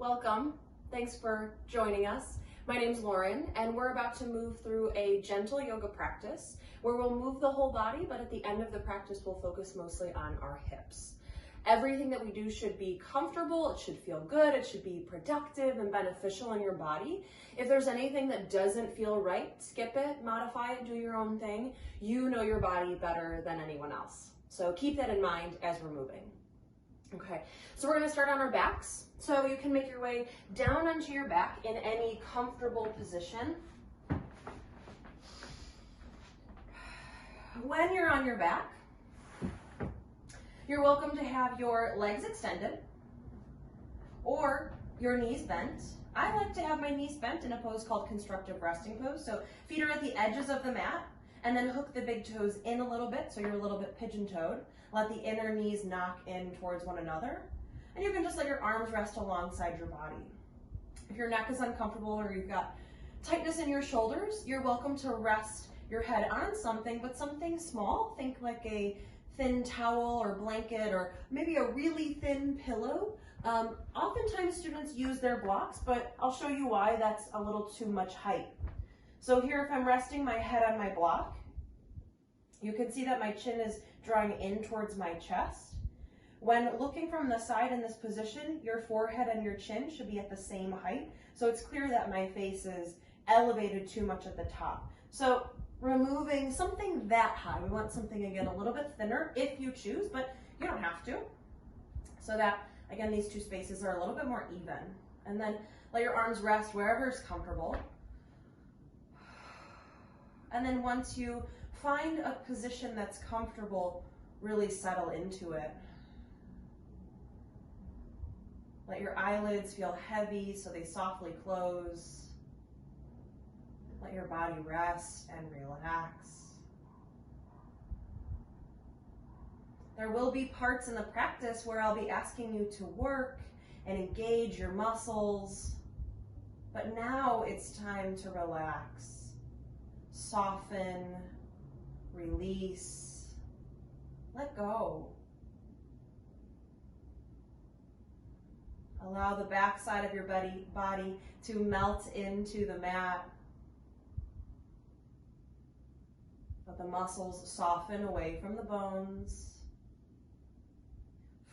Welcome. Thanks for joining us. My name's Lauren, and we're about to move through a gentle yoga practice where we'll move the whole body, but at the end of the practice, we'll focus mostly on our hips. Everything that we do should be comfortable, it should feel good, it should be productive and beneficial in your body. If there's anything that doesn't feel right, skip it, modify it, do your own thing. You know your body better than anyone else. So keep that in mind as we're moving. Okay, so we're going to start on our backs. So you can make your way down onto your back in any comfortable position. When you're on your back, you're welcome to have your legs extended or your knees bent. I like to have my knees bent in a pose called constructive resting pose. So feet are at the edges of the mat, and then hook the big toes in a little bit so you're a little bit pigeon-toed. Let the inner knees knock in towards one another. And you can just let your arms rest alongside your body. If your neck is uncomfortable or you've got tightness in your shoulders, you're welcome to rest your head on something, but something small. Think like a thin towel or blanket or maybe a really thin pillow. Oftentimes students use their blocks, but I'll show you why that's a little too much height. So here, if I'm resting my head on my block, you can see that my chin is drawing in towards my chest. When looking from the side in this position, your forehead and your chin should be at the same height. So it's clear that my face is elevated too much at the top. So removing something that high, we want something again a little bit thinner if you choose, but you don't have to. So that, again, these two spaces are a little bit more even. And then let your arms rest wherever is comfortable. And then once you find a position that's comfortable, really settle into it. Let your eyelids feel heavy so they softly close. Let your body rest and relax. There will be parts in the practice where I'll be asking you to work and engage your muscles, but now it's time to relax. Soften, release, let go. Allow the back side of your body to melt into the mat. Let the muscles soften away from the bones.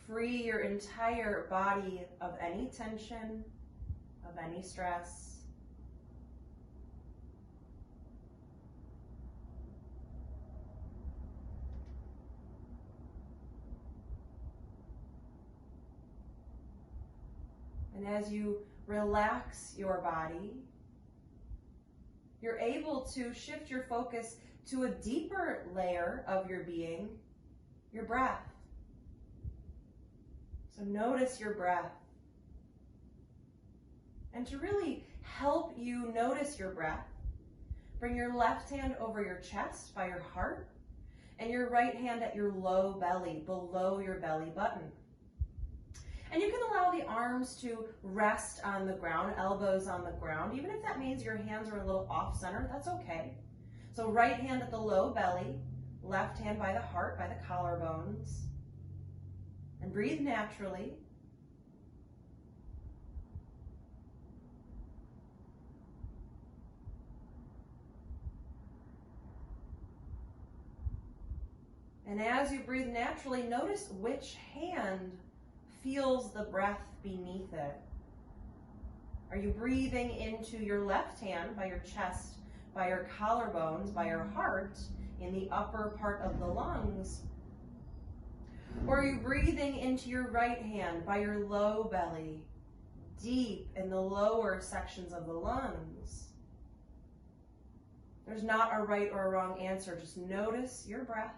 Free your entire body of any tension, of any stress. And as you relax your body, you're able to shift your focus to a deeper layer of your being, your breath. So notice your breath. And to really help you notice your breath, bring your left hand over your chest by your heart and your right hand at your low belly, below your belly button. And you can allow the arms to rest on the ground, elbows on the ground. Even if that means your hands are a little off center, that's okay. So right hand at the low belly, left hand by the heart, by the collarbones. And breathe naturally. And as you breathe naturally, notice which hand feels the breath beneath it. Are you breathing into your left hand by your chest, by your collarbones, by your heart, in the upper part of the lungs? Or are you breathing into your right hand by your low belly, deep in the lower sections of the lungs? There's not a right or a wrong answer. Just notice your breath.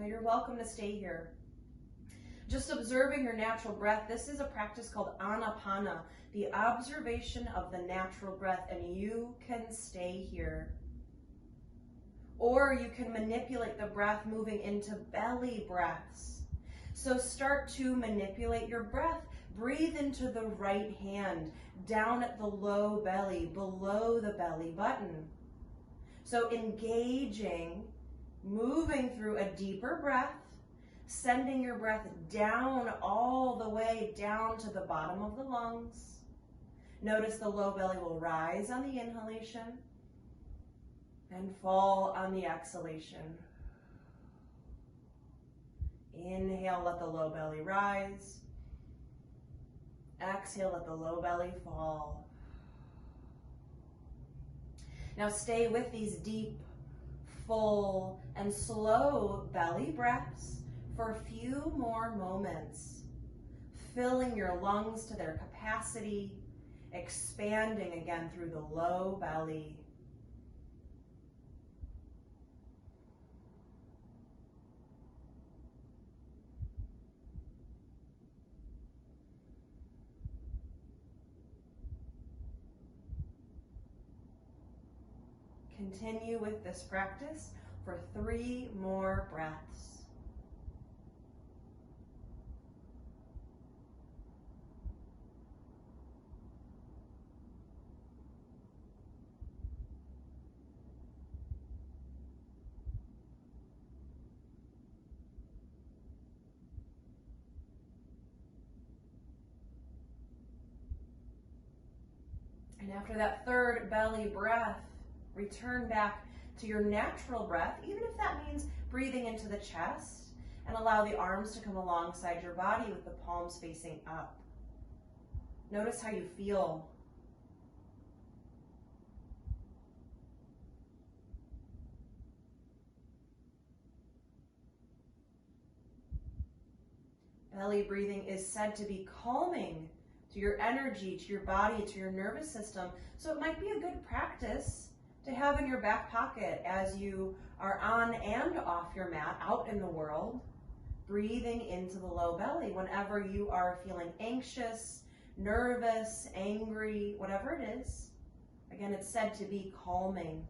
Now you're welcome to stay here. Just observing your natural breath. This is a practice called Anapana, the observation of the natural breath, and you can stay here. Or you can manipulate the breath moving into belly breaths. So start to manipulate your breath, Breathe into the right hand, down at the low belly, below the belly button. So engaging, moving through a deeper breath, sending your breath down all the way down to the bottom of the lungs. Notice the low belly will rise on the inhalation and fall on the exhalation. Inhale, let the low belly rise. Exhale, let the low belly fall. Now stay with these deep, full, and slow belly breaths for a few more moments, filling your lungs to their capacity, expanding again through the low belly. Continue with this practice for 3 more breaths. And after that 3rd belly breath, return back to your natural breath, even if that means breathing into the chest, and allow the arms to come alongside your body with the palms facing up. Notice how you feel. Belly breathing is said to be calming to your energy, to your body, to your nervous system. So it might be a good practice to have in your back pocket as you are on and off your mat, out in the world, breathing into the low belly whenever you are feeling anxious, nervous, angry, whatever it is. Again, it's said to be calming.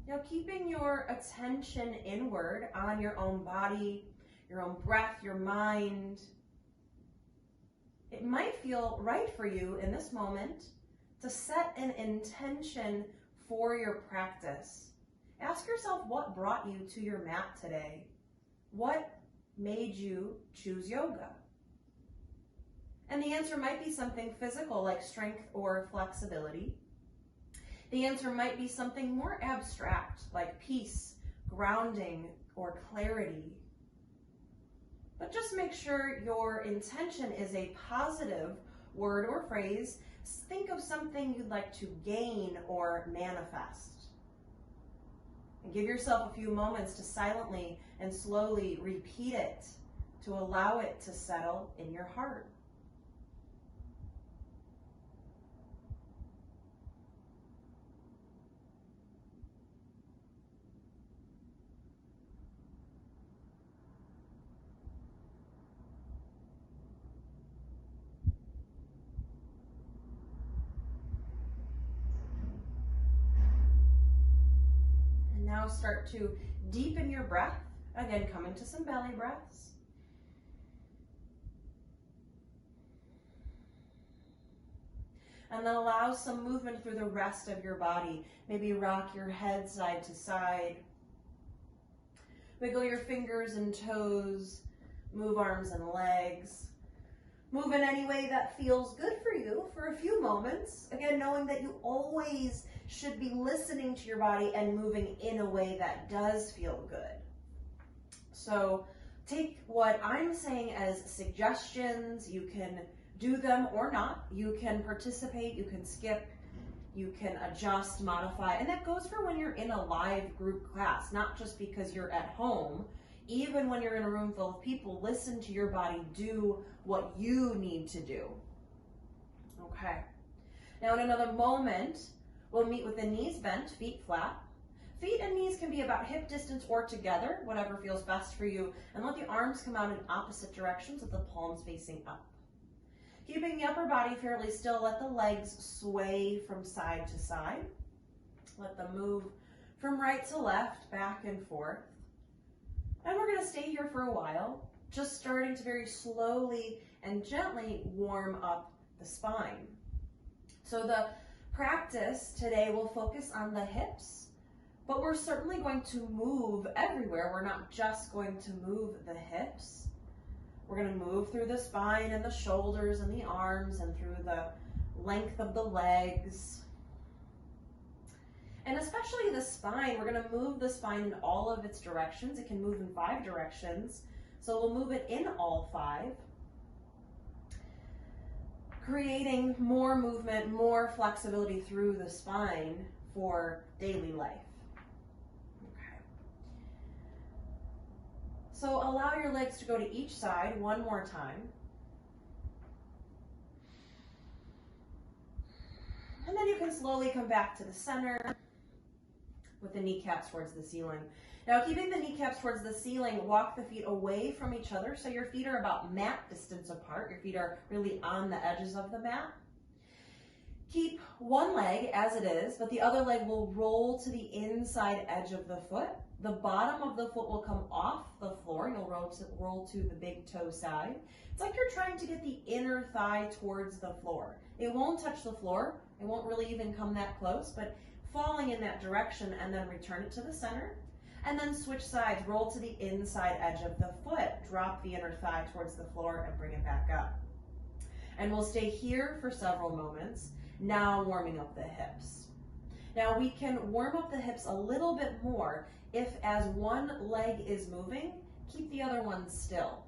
Now, keeping your attention inward on your own body, your own breath, your mind, it might feel right for you in this moment to set an intention for your practice. Ask yourself what brought you to your mat today. What made you choose yoga? And the answer might be something physical like strength or flexibility. The answer might be something more abstract like peace, grounding, or clarity. But just make sure your intention is a positive word or phrase. Think of something you'd like to gain or manifest. And give yourself a few moments to silently and slowly repeat it to allow it to settle in your heart. Now start to deepen your breath. Again, coming to some belly breaths. And then allow some movement through the rest of your body. Maybe rock your head side to side. Wiggle your fingers and toes. Move arms and legs. Move in any way that feels good for you for a few moments. Again, knowing that you always should be listening to your body and moving in a way that does feel good. So take what I'm saying as suggestions. You can do them or not. You can participate, you can skip, you can adjust, modify. And that goes for when you're in a live group class, not just because you're at home. Even when you're in a room full of people, listen to your body, do what you need to do. Okay. Now in another moment, we'll meet with the knees bent, feet flat. Feet and knees can be about hip distance or together, whatever feels best for you. And let the arms come out in opposite directions with the palms facing up. Keeping the upper body fairly still, let the legs sway from side to side. Let them move from right to left, back and forth. And we're gonna stay here for a while, just starting to very slowly and gently warm up the spine. So the practice today will focus on the hips, but we're certainly going to move everywhere. We're not just going to move the hips. We're going to move through the spine and the shoulders and the arms and through the length of the legs. And especially the spine, we're going to move the spine in all of its directions. It can move in 5 directions, so we'll move it in all 5. Creating more movement, more flexibility through the spine for daily life. Okay. So allow your legs to go to each side one more time. And then you can slowly come back to the center with the kneecaps towards the ceiling. Now, keeping the kneecaps towards the ceiling, walk the feet away from each other so your feet are about mat distance apart. Your feet are really on the edges of the mat. Keep one leg as it is, but the other leg will roll to the inside edge of the foot. The bottom of the foot will come off the floor. You'll roll to the big toe side. It's like you're trying to get the inner thigh towards the floor. It won't touch the floor. It won't really even come that close, but falling in that direction, and then return it to the center. And then switch sides, roll to the inside edge of the foot, drop the inner thigh towards the floor and bring it back up. And we'll stay here for several moments, now warming up the hips. Now we can warm up the hips a little bit more if, as one leg is moving, keep the other one still.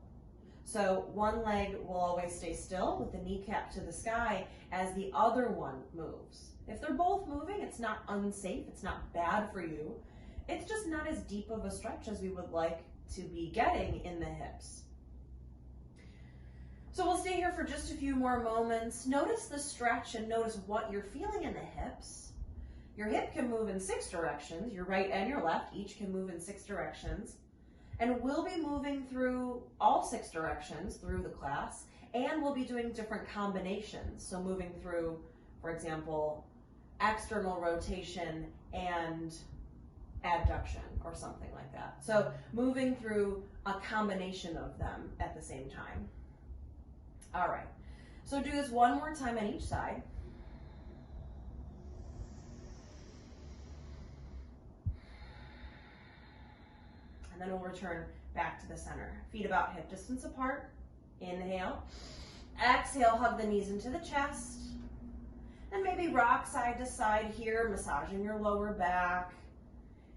So one leg will always stay still with the kneecap to the sky as the other one moves. If they're both moving, it's not unsafe, it's not bad for you. It's just not as deep of a stretch as we would like to be getting in the hips. So we'll stay here for just a few more moments. Notice the stretch and notice what you're feeling in the hips. Your hip can move in 6 directions. Your right and your left each can move in 6 directions. And we'll be moving through all 6 directions through the class, and we'll be doing different combinations. So moving through, for example, external rotation and abduction or something like that. So moving through a combination of them at the same time. All right, so do this one more time on each side. And then we'll return back to the center. Feet about hip distance apart. Inhale. Exhale, hug the knees into the chest. And maybe rock side to side here, massaging your lower back.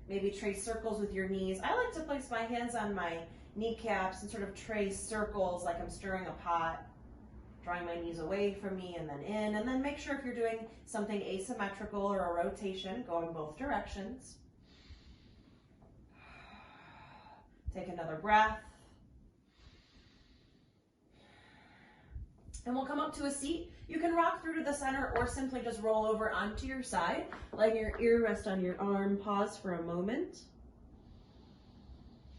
Maybe trace circles with your knees. I like to place my hands on my kneecaps and sort of trace circles like I'm stirring a pot, drawing my knees away from me and then in. And then make sure if you're doing something asymmetrical or a rotation, go in both directions. Take another breath. And we'll come up to a seat. You can rock through to the center or simply just roll over onto your side. Let your ear rest on your arm. Pause for a moment.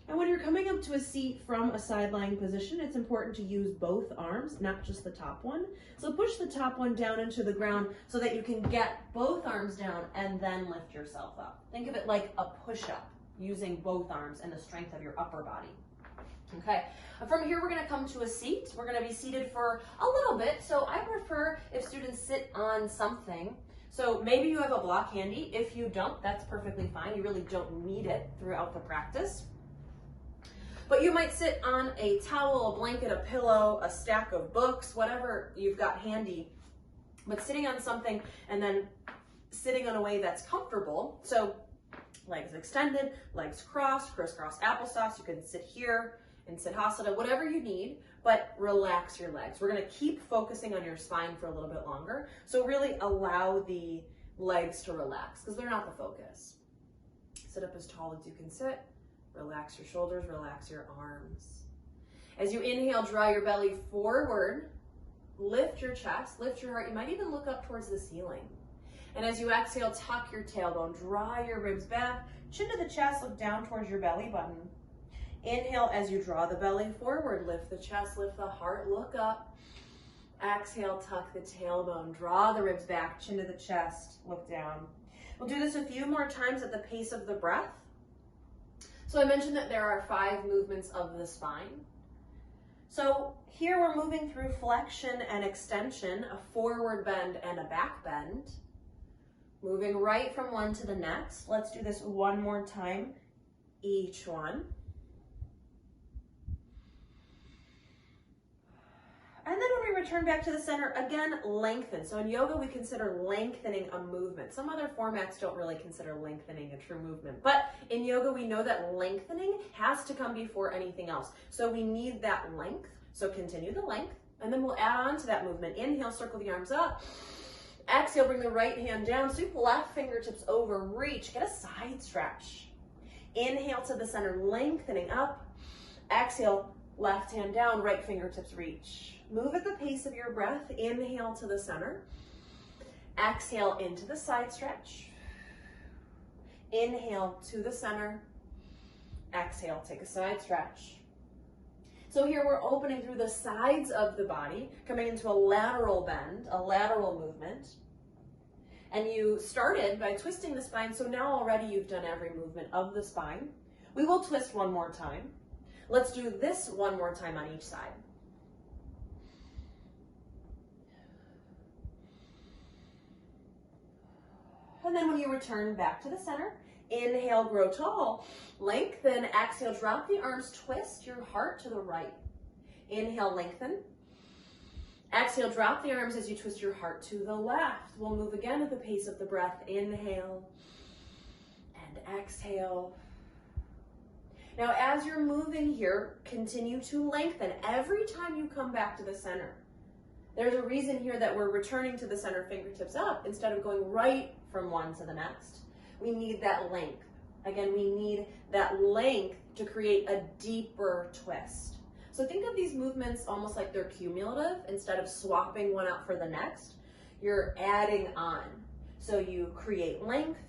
And when you're coming up to a seat from a side lying position, it's important to use both arms, not just the top one. So push the top one down into the ground so that you can get both arms down and then lift yourself up. Think of it like a push-up, using both arms and the strength of your upper body. Okay, from here we're going to come to a seat. We're going to be seated for a little bit, so I prefer if students sit on something. So maybe you have a block handy. If you don't, that's perfectly fine. You really don't need it throughout the practice. But you might sit on a towel, a blanket, a pillow, a stack of books, whatever you've got handy. But sitting on something and then sitting in a way that's comfortable. So legs extended, legs crossed, crisscross applesauce. You can sit here in Siddhasana, whatever you need, but relax your legs. We're going to keep focusing on your spine for a little bit longer. So really allow the legs to relax because they're not the focus. Sit up as tall as you can sit. Relax your shoulders, relax your arms. As you inhale, draw your belly forward. Lift your chest, lift your heart. You might even look up towards the ceiling. And as you exhale, tuck your tailbone, draw your ribs back, chin to the chest, look down towards your belly button. Inhale as you draw the belly forward, lift the chest, lift the heart, look up. Exhale, tuck the tailbone, draw the ribs back, chin to the chest, look down. We'll do this a few more times at the pace of the breath. So I mentioned that there are 5 movements of the spine. So here we're moving through flexion and extension, a forward bend and a back bend. Moving right from one to the next. Let's do this one more time, each one. And then when we return back to the center, again, lengthen. So in yoga, we consider lengthening a movement. Some other formats don't really consider lengthening a true movement. But in yoga, we know that lengthening has to come before anything else. So we need that length. So continue the length, and then we'll add on to that movement. Inhale, circle the arms up. Exhale, bring the right hand down, sweep left fingertips over, reach, get a side stretch. Inhale to the center, lengthening up. Exhale, left hand down, right fingertips reach. Move at the pace of your breath. Inhale to the center. Exhale into the side stretch. Inhale to the center. Exhale, take a side stretch. So here we're opening through the sides of the body, coming into a lateral bend, a lateral movement. And you started by twisting the spine, so now already you've done every movement of the spine. We will twist one more time. Let's do this one more time on each side. And then when you return back to the center, inhale, grow tall. Lengthen, exhale, drop the arms, twist your heart to the right. Inhale, lengthen. Exhale, drop the arms as you twist your heart to the left. We'll move again at the pace of the breath. Inhale and exhale. Now, as you're moving here, continue to lengthen every time you come back to the center. There's a reason here that we're returning to the center, fingertips up, instead of going right from one to the next. We need that length. Again, we need that length to create a deeper twist. So think of these movements almost like they're cumulative. Instead of swapping one out for the next, you're adding on. So you create length,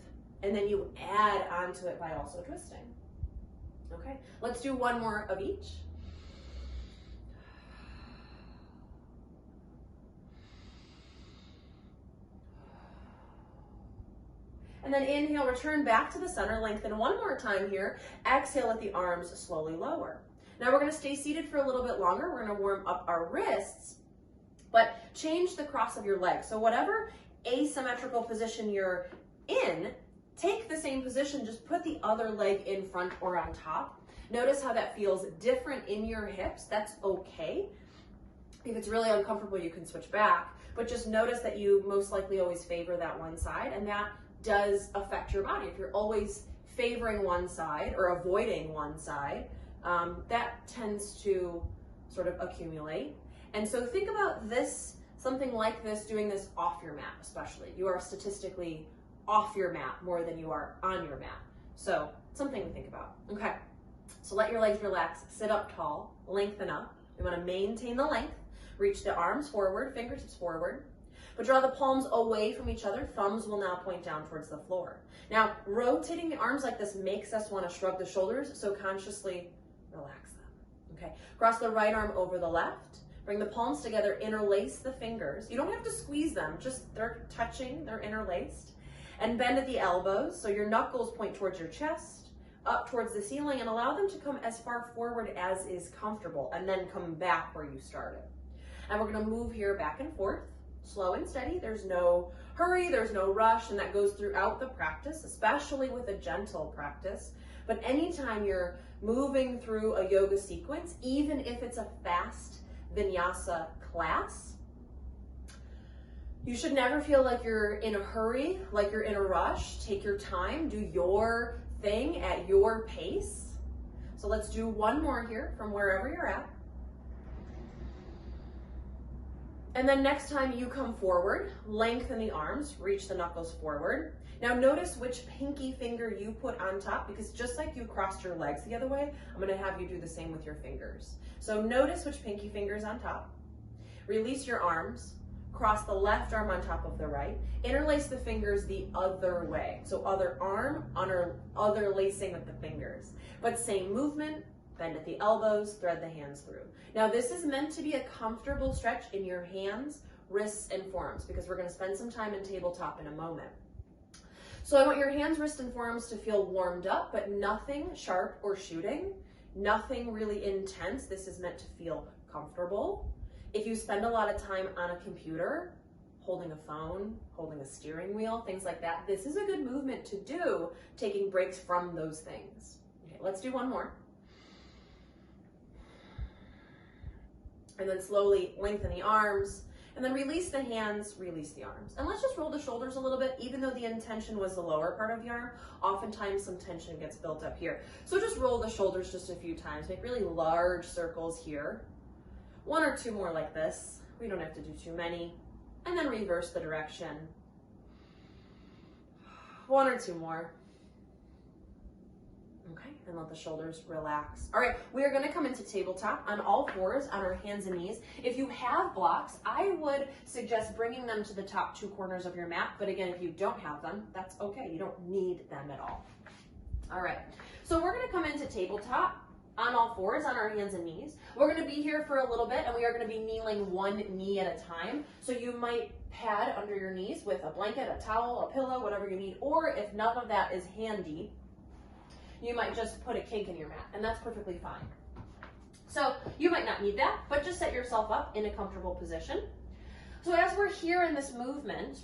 and then you add onto it by also twisting. Okay, let's do one more of each. And then inhale, return back to the center, lengthen one more time here. Exhale, let the arms slowly lower. Now we're gonna stay seated for a little bit longer. We're gonna warm up our wrists, but change the cross of your legs. So whatever asymmetrical position you're in, take the same position, just put the other leg in front or on top. Notice how that feels different in your hips. That's okay. If it's really uncomfortable, you can switch back, but just notice that you most likely always favor that one side, and that does affect your body. If you're always favoring one side or avoiding one side, that tends to sort of accumulate. And so think about this, something like this, doing this off your mat especially. You are statistically off your mat more than you are on your mat. So something to think about. Okay, so let your legs relax, sit up tall, lengthen up. You want to maintain the length, reach the arms forward, fingertips forward, but draw the palms away from each other. Thumbs will now point down towards the floor. Now, rotating the arms like this makes us want to shrug the shoulders, so consciously relax them. Okay, cross the right arm over the left. Bring the palms together, interlace the fingers. You don't have to squeeze them, just they're touching, they're interlaced. And bend at the elbows, so your knuckles point towards your chest, up towards the ceiling, and allow them to come as far forward as is comfortable, and then come back where you started. And we're gonna move here back and forth, slow and steady. There's no hurry, there's no rush, and that goes throughout the practice, especially with a gentle practice. But anytime you're moving through a yoga sequence, even if it's a fast vinyasa class, you should never feel like you're in a hurry, like you're in a rush. Take your time, do your thing at your pace. So let's do one more here from wherever you're at. And then next time you come forward, lengthen the arms, reach the knuckles forward. Now notice which pinky finger you put on top, because just like you crossed your legs the other way, I'm gonna have you do the same with your fingers. So notice which pinky finger is on top. Release your arms, cross the left arm on top of the right, interlace the fingers the other way. So other arm, other lacing with the fingers. But same movement, bend at the elbows, thread the hands through. Now this is meant to be a comfortable stretch in your hands, wrists, and forearms, because we're gonna spend some time in tabletop in a moment. So I want your hands, wrists, and forearms to feel warmed up, but nothing sharp or shooting, nothing really intense. This is meant to feel comfortable. If you spend a lot of time on a computer, holding a phone, holding a steering wheel, things like that, this is a good movement to do, taking breaks from those things. Okay, let's do one more. And then slowly lengthen the arms, and then release the hands, release the arms. And let's just roll the shoulders a little bit. Even though the intention was the lower part of the arm, oftentimes some tension gets built up here. So just roll the shoulders just a few times. Make really large circles here. One or two more like this. We don't have to do too many. And then reverse the direction. One or two more. Okay, and let the shoulders relax. All right, we are gonna come into tabletop on all fours on our hands and knees. If you have blocks, I would suggest bringing them to the top two corners of your mat. But again, if you don't have them, that's okay. You don't need them at all. All right, so we're gonna come into tabletop on all fours on our hands and knees. We're gonna be here for a little bit, and we are gonna be kneeling one knee at a time. So you might pad under your knees with a blanket, a towel, a pillow, whatever you need, or if none of that is handy, you might just put a kink in your mat, and that's perfectly fine. So you might not need that, but just set yourself up in a comfortable position. So as we're here in this movement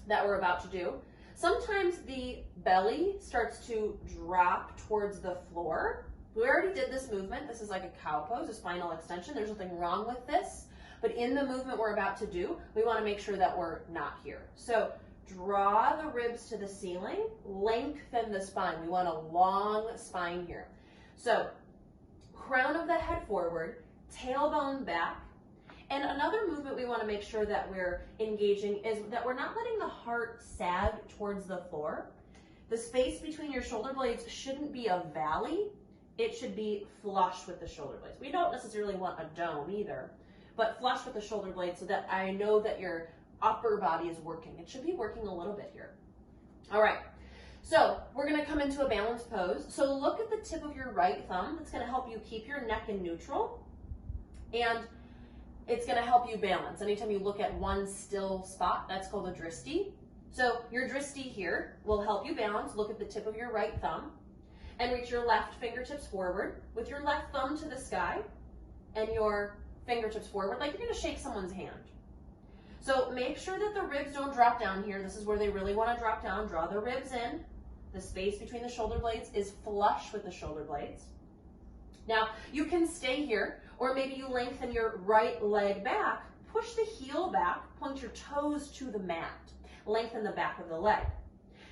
that we're about to do, sometimes the belly starts to drop towards the floor. We already did this movement. This is like a cow pose, a spinal extension. There's nothing wrong with this, but in the movement we're about to do, we want to make sure that we're not here. So draw the ribs to the ceiling, lengthen the spine. We want a long spine here. So crown of the head forward, tailbone back. And another movement we want to make sure that we're engaging is that we're not letting the heart sag towards the floor. The space between your shoulder blades shouldn't be a valley. It should be flush with the shoulder blades. We don't necessarily want a dome either, but flush with the shoulder blades so that I know that your upper body is working. It should be working a little bit here. All right, so we're gonna come into a balanced pose. So look at the tip of your right thumb. That's gonna help you keep your neck in neutral, and it's gonna help you balance. Anytime you look at one still spot, that's called a dristi. So your dristi here will help you balance. Look at the tip of your right thumb and reach your left fingertips forward with your left thumb to the sky and your fingertips forward like you're gonna shake someone's hand. So make sure that the ribs don't drop down here. This is where they really want to drop down. Draw the ribs in. The space between the shoulder blades is flush with the shoulder blades. Now, you can stay here, or maybe you lengthen your right leg back, push the heel back, point your toes to the mat, lengthen the back of the leg.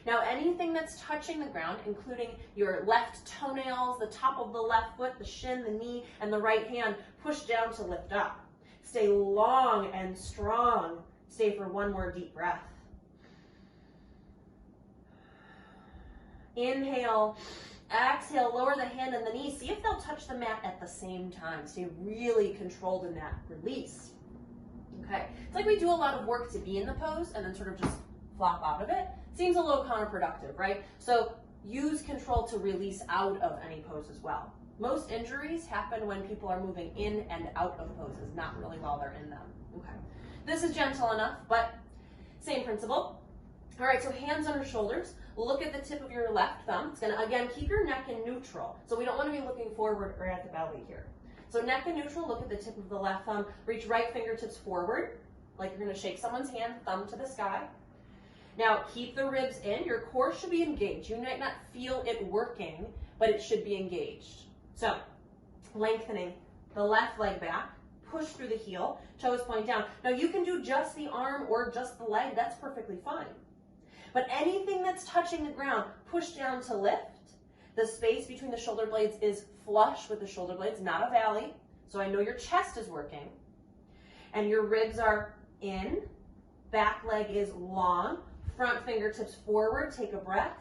Now, anything that's touching the ground, including your left toenails, the top of the left foot, the shin, the knee, and the right hand, push down to lift up. Stay long and strong. Stay for one more deep breath. Inhale, exhale, lower the hand and the knee. See if they'll touch the mat at the same time. Stay really controlled in that release. Okay, it's like we do a lot of work to be in the pose and then sort of just flop out of it. Seems a little counterproductive, right? So use control to release out of any pose as well. Most injuries happen when people are moving in and out of poses, not really while they're in them. Okay, this is gentle enough, but same principle. All right, so hands under shoulders. Look at the tip of your left thumb. It's gonna, again, keep your neck in neutral. So we don't wanna be looking forward or at the belly here. So neck in neutral, look at the tip of the left thumb. Reach right fingertips forward, like you're gonna shake someone's hand, thumb to the sky. Now keep the ribs in. Your core should be engaged. You might not feel it working, but it should be engaged. So, lengthening the left leg back, push through the heel, toes point down. Now you can do just the arm or just the leg, that's perfectly fine. But anything that's touching the ground, push down to lift. The space between the shoulder blades is flush with the shoulder blades, not a valley. So I know your chest is working. And your ribs are in, back leg is long, front fingertips forward, take a breath.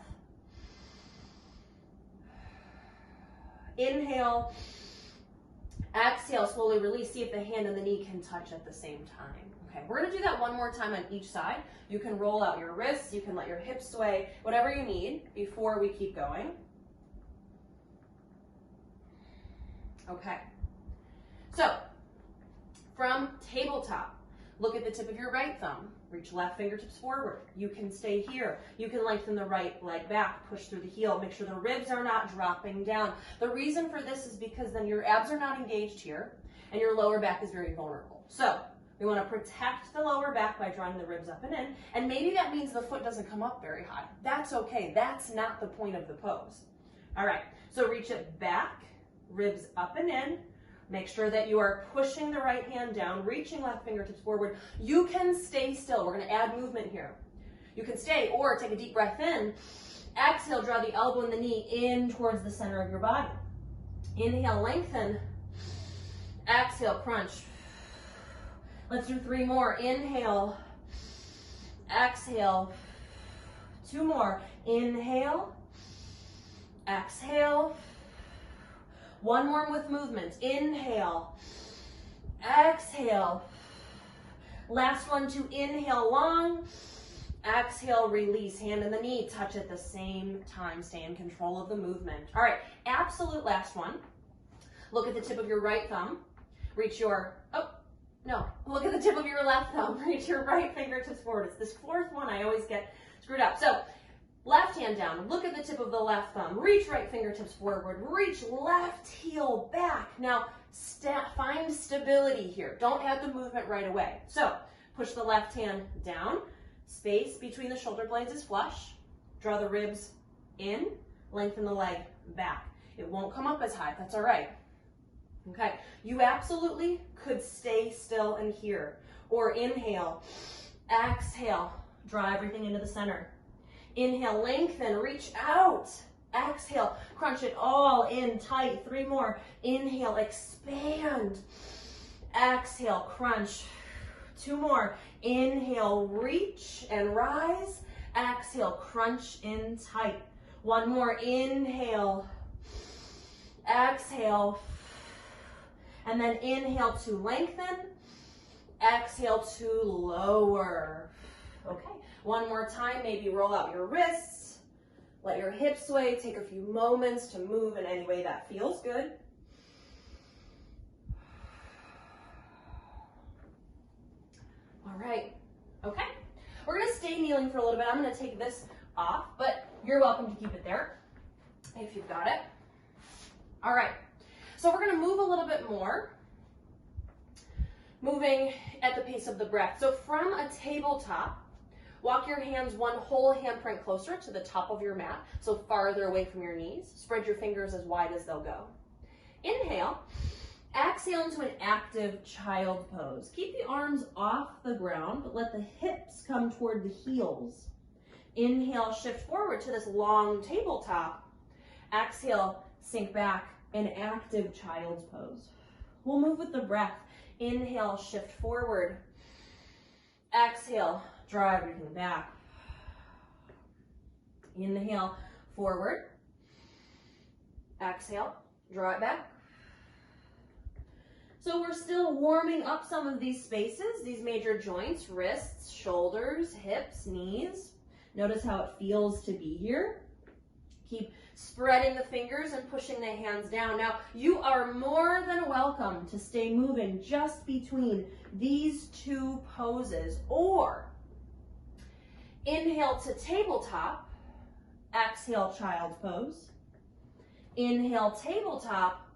Inhale, exhale, slowly release. See if the hand and the knee can touch at the same time. Okay, we're gonna do that one more time on each side. You can roll out your wrists, you can let your hips sway, whatever you need before we keep going. Okay, so from tabletop, look at the tip of your right thumb. Reach left fingertips forward. You can stay here. You can lengthen the right leg back, push through the heel. Make sure the ribs are not dropping down. The reason for this is because then your abs are not engaged here and your lower back is very vulnerable. So we want to protect the lower back by drawing the ribs up and in, and maybe that means the foot doesn't come up very high. That's okay. That's not the point of the pose. All right, so reach it back, ribs up and in. Make sure that you are pushing the right hand down, reaching left fingertips forward. You can stay still. We're going to add movement here. You can stay or take a deep breath in. Exhale, draw the elbow and the knee in towards the center of your body. Inhale, lengthen. Exhale, crunch. Let's do 3 more. Inhale. Exhale. 2 more. Inhale. Exhale. 1 more with movement. Inhale. Exhale. Last one to inhale long. Exhale, release. Hand and the knee touch at the same time. Stay in control of the movement. All right, absolute last one. Look at the tip of your right thumb. Reach your, look at the tip of your left thumb. Reach your right fingertips forward. It's this 4th one I always get screwed up. So left hand down, look at the tip of the left thumb, reach right fingertips forward, reach left heel back. Now, find stability here. Don't add the movement right away. So, push the left hand down, space between the shoulder blades is flush, draw the ribs in, lengthen the leg back. It won't come up as high, that's all right. Okay, you absolutely could stay still in here, or inhale, exhale, draw everything into the center. Inhale, lengthen, reach out. Exhale, crunch it all in tight. 3 more. Inhale, expand. Exhale, crunch. 2 more. Inhale, reach and rise. Exhale, crunch in tight. 1 more. Inhale. Exhale. And then inhale to lengthen. Exhale to lower. Okay. 1 more time, maybe roll out your wrists, let your hips sway, take a few moments to move in any way that feels good. All right, okay. We're gonna stay kneeling for a little bit. I'm gonna take this off, but you're welcome to keep it there if you've got it. All right, so we're gonna move a little bit more, moving at the pace of the breath. So from a tabletop, walk your hands 1 whole handprint closer to the top of your mat, so farther away from your knees. Spread your fingers as wide as they'll go. Inhale, exhale into an active child pose. Keep the arms off the ground, but let the hips come toward the heels. Inhale, shift forward to this long tabletop. Exhale, sink back, an active child's pose. We'll move with the breath. Inhale, shift forward. Exhale, draw everything back. Inhale, forward. Exhale, draw it back. So we're still warming up some of these spaces, these major joints, wrists, shoulders, hips, knees. Notice how it feels to be here. Keep spreading the fingers and pushing the hands down. Now, you are more than welcome to stay moving just between these 2 poses, or inhale to tabletop, exhale child's pose. Inhale tabletop,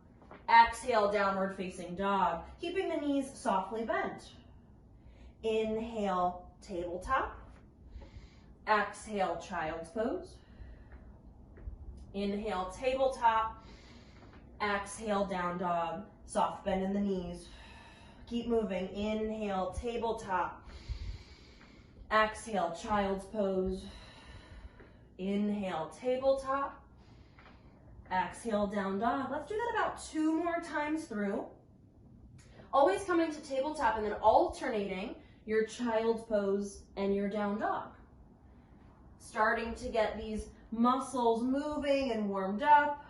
exhale downward facing dog, keeping the knees softly bent. Inhale tabletop, exhale child's pose. Inhale tabletop, exhale down dog, soft bend in the knees. Keep moving. Inhale tabletop, exhale child's pose. Inhale tabletop, exhale down dog. Let's do that about 2 more times through. Always coming to tabletop and then alternating your child's pose and your down dog. Starting to get these muscles moving and warmed up.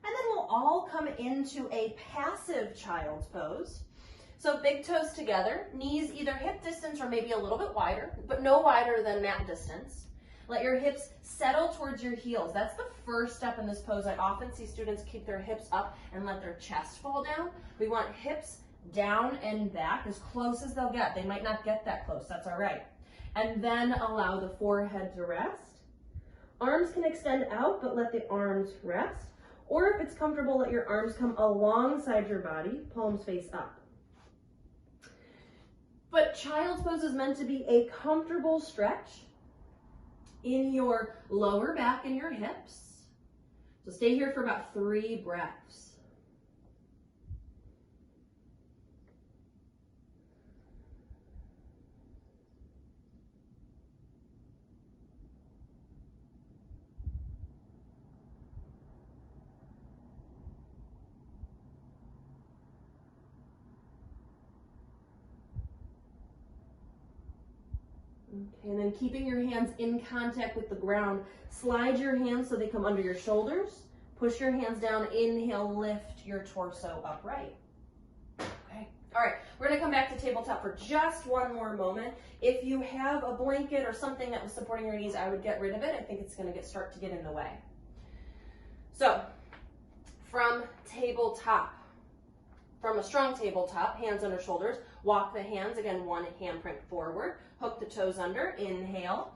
And then we'll all come into a passive child's pose. So big toes together, knees either hip distance or maybe a little bit wider, but no wider than mat distance. Let your hips settle towards your heels. That's the first step in this pose. I often see students keep their hips up and let their chest fall down. We want hips down and back as close as they'll get. They might not get that close, that's all right. And then allow the forehead to rest. Arms can extend out, but let the arms rest. Or if it's comfortable, let your arms come alongside your body, palms face up. But child's pose is meant to be a comfortable stretch in your lower back and your hips. So stay here for about 3 breaths. Okay, and then keeping your hands in contact with the ground, slide your hands so they come under your shoulders. Push your hands down, inhale, lift your torso upright. Okay, all right, we're gonna come back to tabletop for just one more moment. If you have a blanket or something that was supporting your knees, I would get rid of it. I think it's gonna start to get in the way. So, from tabletop, from a strong tabletop, hands under shoulders, walk the hands, again, one handprint forward, hook the toes under, inhale,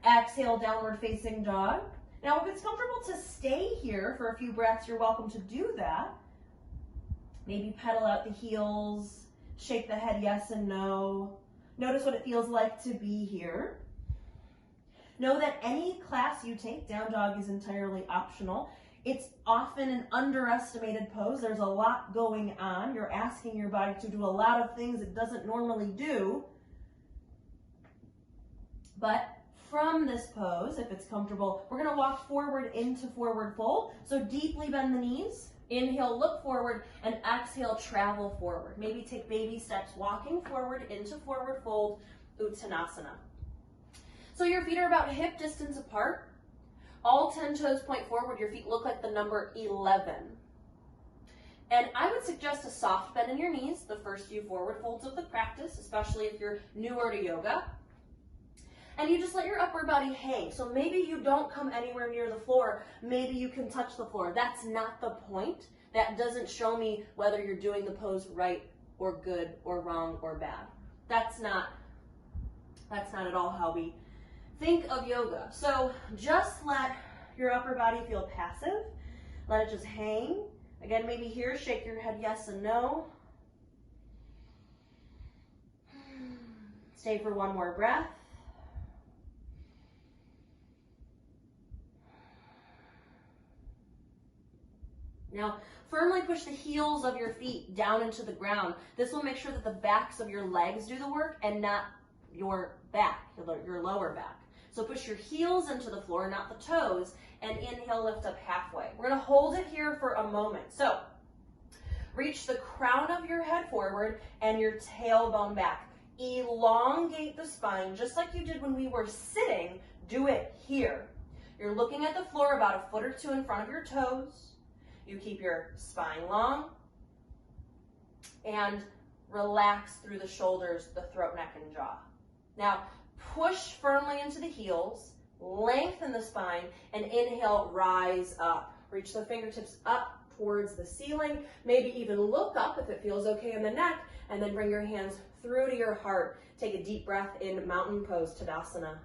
exhale, downward facing dog. Now, if it's comfortable to stay here for a few breaths, you're welcome to do that. Maybe pedal out the heels, shake the head yes and no. Notice what it feels like to be here. Know that any class you take, down dog is entirely optional. It's often an underestimated pose. There's a lot going on. You're asking your body to do a lot of things it doesn't normally do. But from this pose, if it's comfortable, we're gonna walk forward into forward fold. So deeply bend the knees. Inhale, look forward, and exhale, travel forward. Maybe take baby steps, walking forward into forward fold, Uttanasana. So your feet are about hip distance apart. All 10 toes point forward. Your feet look like the number 11. And I would suggest a soft bend in your knees, the first few forward folds of the practice, especially if you're newer to yoga. And you just let your upper body hang. So maybe you don't come anywhere near the floor. Maybe you can touch the floor. That's not the point. That doesn't show me whether you're doing the pose right or good or wrong or bad. That's not at all how we think of yoga. So just let your upper body feel passive. Let it just hang. Again, maybe here, shake your head yes and no. Stay for one more breath. Now, firmly push the heels of your feet down into the ground. This will make sure that the backs of your legs do the work and not your back, your lower back. So push your heels into the floor, not the toes, and inhale, lift up halfway. We're gonna hold it here for a moment. So reach the crown of your head forward and your tailbone back. Elongate the spine, just like you did when we were sitting. Do it here. You're looking at the floor about a foot or two in front of your toes. You keep your spine long and relax through the shoulders, the throat, neck, and jaw. Now, push firmly into the heels, lengthen the spine, and inhale, rise up. Reach the fingertips up towards the ceiling. Maybe even look up if it feels okay in the neck, and then bring your hands through to your heart. Take a deep breath in mountain pose, Tadasana.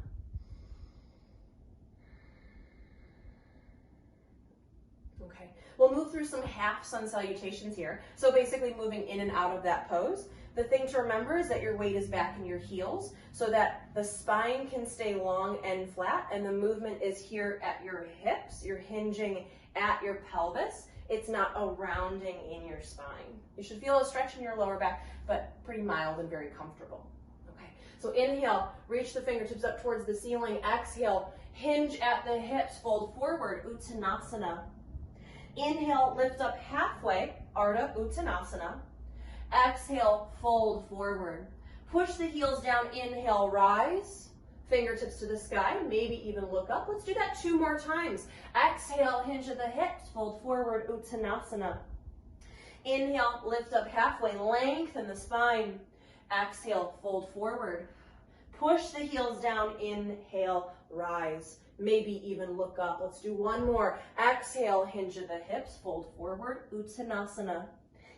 Okay, we'll move through some half sun salutations here. So basically moving in and out of that pose. The thing to remember is that your weight is back in your heels so that the spine can stay long and flat, and the movement is here at your hips. You're hinging at your pelvis. It's not a rounding in your spine. You should feel a stretch in your lower back, but pretty mild and very comfortable. Okay, so inhale, reach the fingertips up towards the ceiling. Exhale, hinge at the hips, fold forward, Uttanasana. Inhale, lift up halfway, Ardha Uttanasana. Exhale, fold forward. Push the heels down, inhale, rise. Fingertips to the sky, maybe even look up. Let's do that 2 more times. Exhale, hinge at the hips, fold forward, Uttanasana. Inhale, lift up halfway, lengthen the spine. Exhale, fold forward. Push the heels down, inhale, rise. Maybe even look up. Let's do one more. Exhale, hinge of the hips, fold forward, Uttanasana.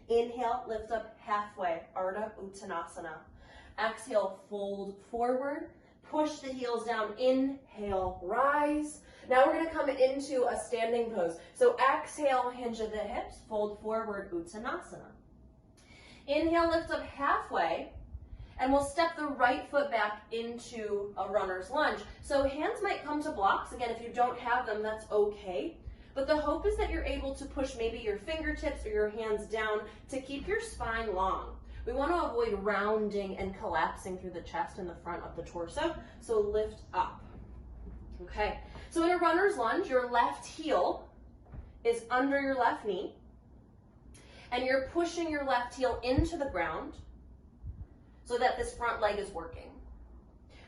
Inhale, lift up halfway, Ardha Uttanasana. Exhale, fold forward, push the heels down, inhale, rise. Now we're gonna come into a standing pose. So exhale, hinge of the hips, fold forward, Uttanasana. Inhale, lift up halfway, and we'll step the right foot back into a runner's lunge. So hands might come to blocks. Again, if you don't have them, that's okay. But the hope is that you're able to push maybe your fingertips or your hands down to keep your spine long. We want to avoid rounding and collapsing through the chest and the front of the torso. So lift up. Okay, so in a runner's lunge, your left heel is under your left knee, and you're pushing your left heel into the ground so that this front leg is working.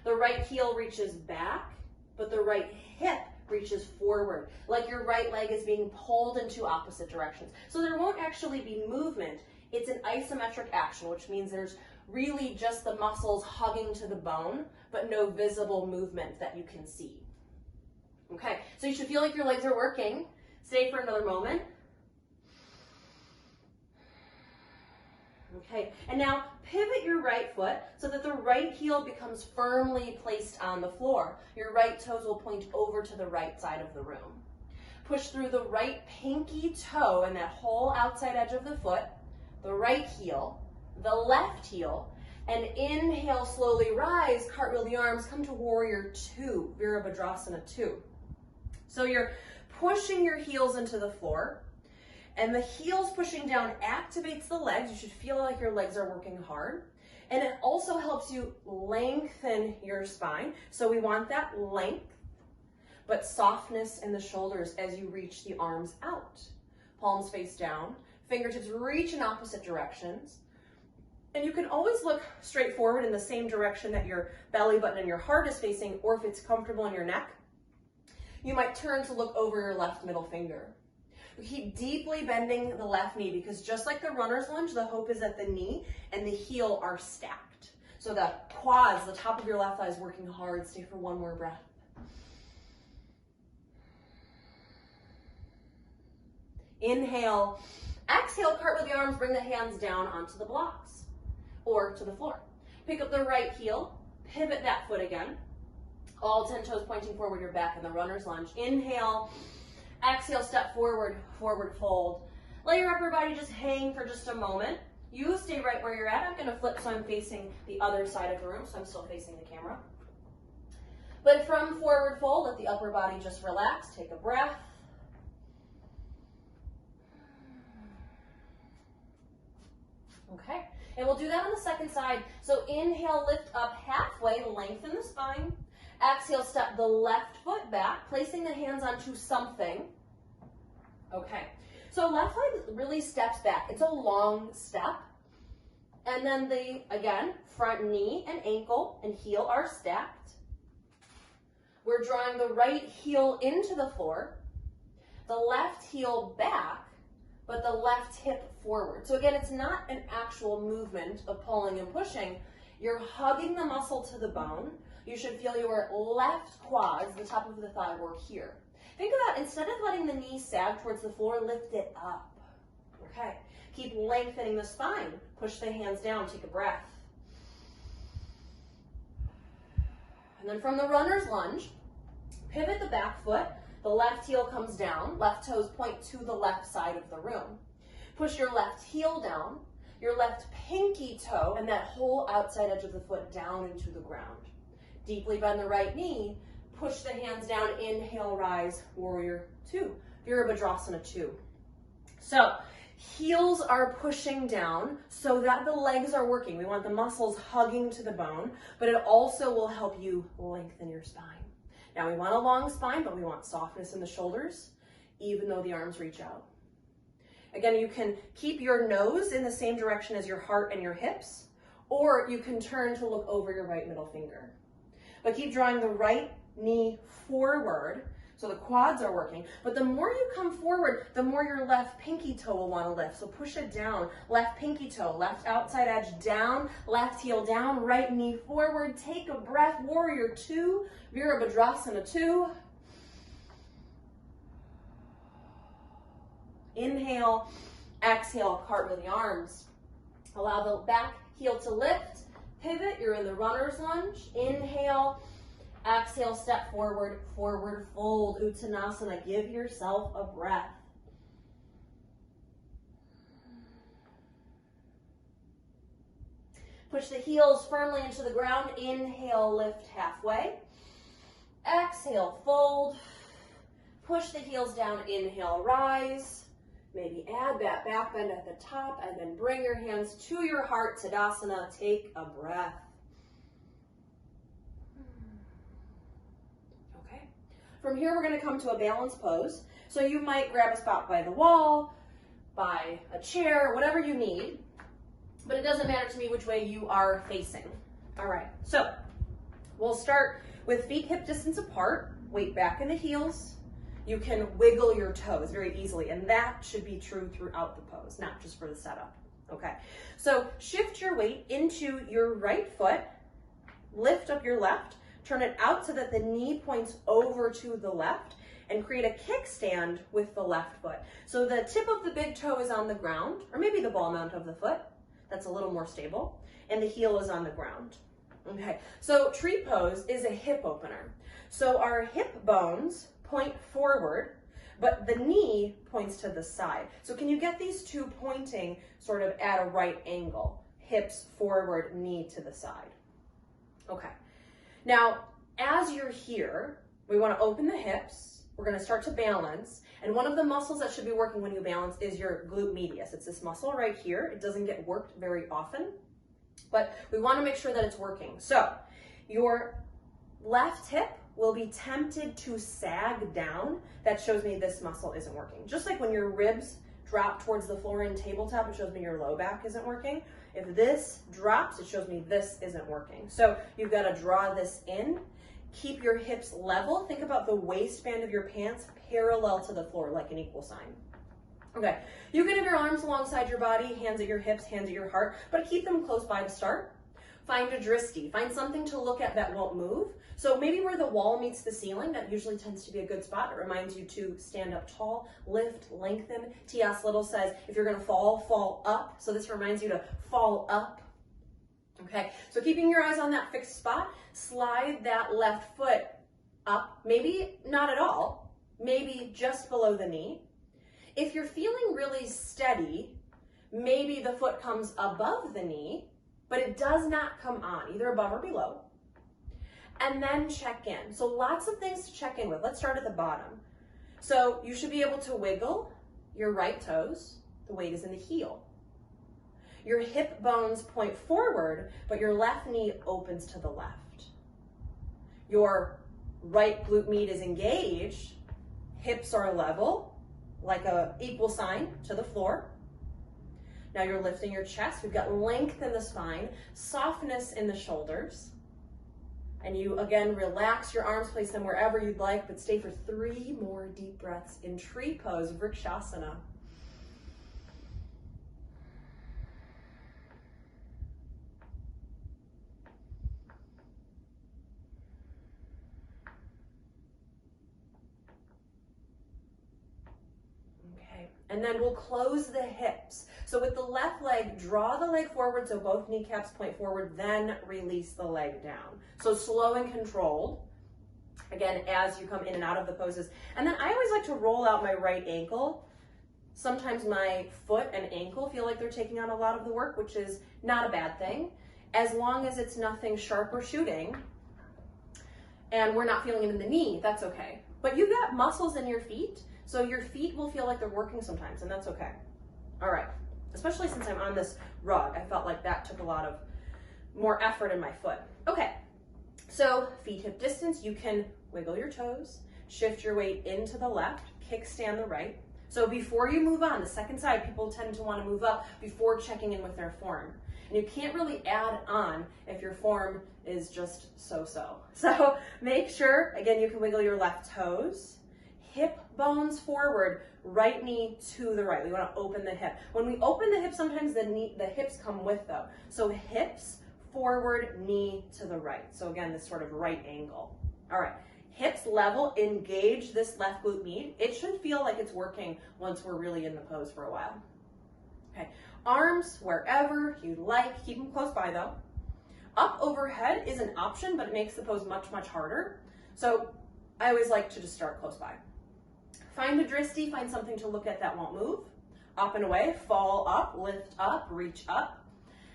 The right heel reaches back, but the right hip reaches forward, like your right leg is being pulled in two opposite directions. So there won't actually be movement. It's an isometric action, which means there's really just the muscles hugging to the bone, but no visible movement that you can see. Okay, so you should feel like your legs are working. Stay for another moment. Okay, and now pivot your right foot so that the right heel becomes firmly placed on the floor. Your right toes will point over to the right side of the room. Push through the right pinky toe and that whole outside edge of the foot, the right heel, the left heel, and inhale, slowly rise, cartwheel the arms, come to warrior two, Virabhadrasana 2. So you're pushing your heels into the floor, and the heels pushing down activates the legs. You should feel like your legs are working hard. And it also helps you lengthen your spine. So we want that length, but softness in the shoulders as you reach the arms out. Palms face down, fingertips reach in opposite directions. And you can always look straight forward in the same direction that your belly button and your heart is facing, or if it's comfortable in your neck, you might turn to look over your left middle finger. We keep deeply bending the left knee because just like the runner's lunge, the hope is that the knee and the heel are stacked. So the quads, the top of your left thigh is working hard. Stay for one more breath. Inhale. Exhale, cartwheel the arms, bring the hands down onto the blocks or to the floor. Pick up the right heel, pivot that foot again. All 10 toes pointing forward, you're back in the runner's lunge. Inhale. Exhale, step forward, forward fold. Let your upper body just hang for just a moment. You stay right where you're at. I'm going to flip so I'm facing the other side of the room, so I'm still facing the camera. But from forward fold, let the upper body just relax. Take a breath. Okay, and we'll do that on the second side. So inhale, lift up halfway, lengthen the spine. Exhale, step the left foot back, placing the hands onto something. Okay, so left leg really steps back. It's a long step. And then again, front knee and ankle and heel are stacked. We're drawing the right heel into the floor, the left heel back, but the left hip forward. So again, it's not an actual movement of pulling and pushing. You're hugging the muscle to the bone. You should feel your left quads, the top of the thigh, work here. Think about, instead of letting the knee sag towards the floor, lift it up. Okay, keep lengthening the spine. Push the hands down, take a breath. And then from the runner's lunge, pivot the back foot. The left heel comes down. Left toes point to the left side of the room. Push your left heel down, your left pinky toe, and that whole outside edge of the foot down into the ground. Deeply bend the right knee, push the hands down, inhale, rise, warrior two, Virabhadrasana 2. So heels are pushing down so that the legs are working. We want the muscles hugging to the bone, but it also will help you lengthen your spine. Now we want a long spine, but we want softness in the shoulders, even though the arms reach out. Again, you can keep your nose in the same direction as your heart and your hips, or you can turn to look over your right middle finger. But keep drawing the right knee forward So the quads are working. But the more you come forward, the more your left pinky toe will want to lift. So push it down. Left pinky toe, left outside edge down, left heel down, right knee forward. Take a breath. Warrior 2, Virabhadrasana 2. Inhale, exhale, cartwheel the arms. Allow the back heel to lift. Pivot, you're in the runner's lunge. Inhale, exhale, step forward, forward fold, Uttanasana. Give yourself a breath. Push the heels firmly into the ground. Inhale, lift halfway. Exhale, fold. Push the heels down. Inhale, rise. Maybe add that back bend at the top and then bring your hands to your heart, Tadasana. Take a breath. Okay. From here, we're going to come to a balanced pose. So you might grab a spot by the wall, by a chair, whatever you need. But it doesn't matter to me which way you are facing. All right. So we'll start with feet hip distance apart, weight back in the heels. You can wiggle your toes very easily, and that should be true throughout the pose, not just for the setup. Okay, so shift your weight into your right foot, lift up your left, turn it out so that the knee points over to the left, and create a kickstand with the left foot. So the tip of the big toe is on the ground, or maybe the ball mount of the foot. That's a little more stable, and the heel is on the ground. Okay, so tree pose is a hip opener. So our hip bones point forward, but the knee points to the side. So can you get these two pointing sort of at a right angle? Hips forward, knee to the side. Okay. Now, as you're here, we want to open the hips. We're going to start to balance. And one of the muscles that should be working when you balance is your glute medius. It's this muscle right here. It doesn't get worked very often, but we want to make sure that it's working. So your left hip will be tempted to sag down. That shows me this muscle isn't working. Just like when your ribs drop towards the floor in tabletop, it shows me your low back isn't working. If this drops, it shows me this isn't working. So you've got to draw this in. Keep your hips level. Think about the waistband of your pants parallel to the floor, like an equal sign. Okay, you can have your arms alongside your body, hands at your hips, hands at your heart, but keep them close by to start. Find a dristi. Find something to look at that won't move. So maybe where the wall meets the ceiling, that usually tends to be a good spot. It reminds you to stand up tall, lift, lengthen. T.S. Little says, if you're going to fall, fall up. So this reminds you to fall up. Okay, so keeping your eyes on that fixed spot, slide that left foot up, maybe not at all, maybe just below the knee. If you're feeling really steady, maybe the foot comes above the knee, but it does not come on, either above or below. And then check in. So lots of things to check in with. Let's start at the bottom. So you should be able to wiggle your right toes. The weight is in the heel. Your hip bones point forward, but your left knee opens to the left. Your right glute med is engaged. Hips are level, like a equal sign to the floor. Now you're lifting your chest. We've got length in the spine, softness in the shoulders. And you, again, relax your arms, place them wherever you'd like, but stay for 3 more deep breaths in tree pose, Vrikshasana. And then we'll close the hips. So with the left leg, draw the leg forward so both kneecaps point forward, then release the leg down. So slow and controlled, again, as you come in and out of the poses. And then I always like to roll out my right ankle. Sometimes my foot and ankle feel like they're taking on a lot of the work, which is not a bad thing, as long as it's nothing sharp or shooting, and we're not feeling it in the knee, that's okay. But you've got muscles in your feet, so your feet will feel like they're working sometimes, and that's okay. All right, especially since I'm on this rug, I felt like that took a lot of more effort in my foot. Okay, so feet hip distance, you can wiggle your toes, shift your weight into the left, kickstand the right. So before you move on, the second side, people tend to want to move up before checking in with their form. And you can't really add on if your form is just so-so. So make sure, again, you can wiggle your left toes. hip bones forward, right knee to the right. We want to open the hip. When we open the hip, sometimes the hips come with though. So hips forward, knee to the right. So again, this sort of right angle. All right, hips level, engage this left glute med. It should feel like it's working once we're really in the pose for a while. Okay, arms wherever you'd like. Keep them close by though. Up overhead is an option, but it makes the pose much, much harder. So I always like to just start close by. Find a drishti, find something to look at that won't move. Up and away, fall up, lift up, reach up.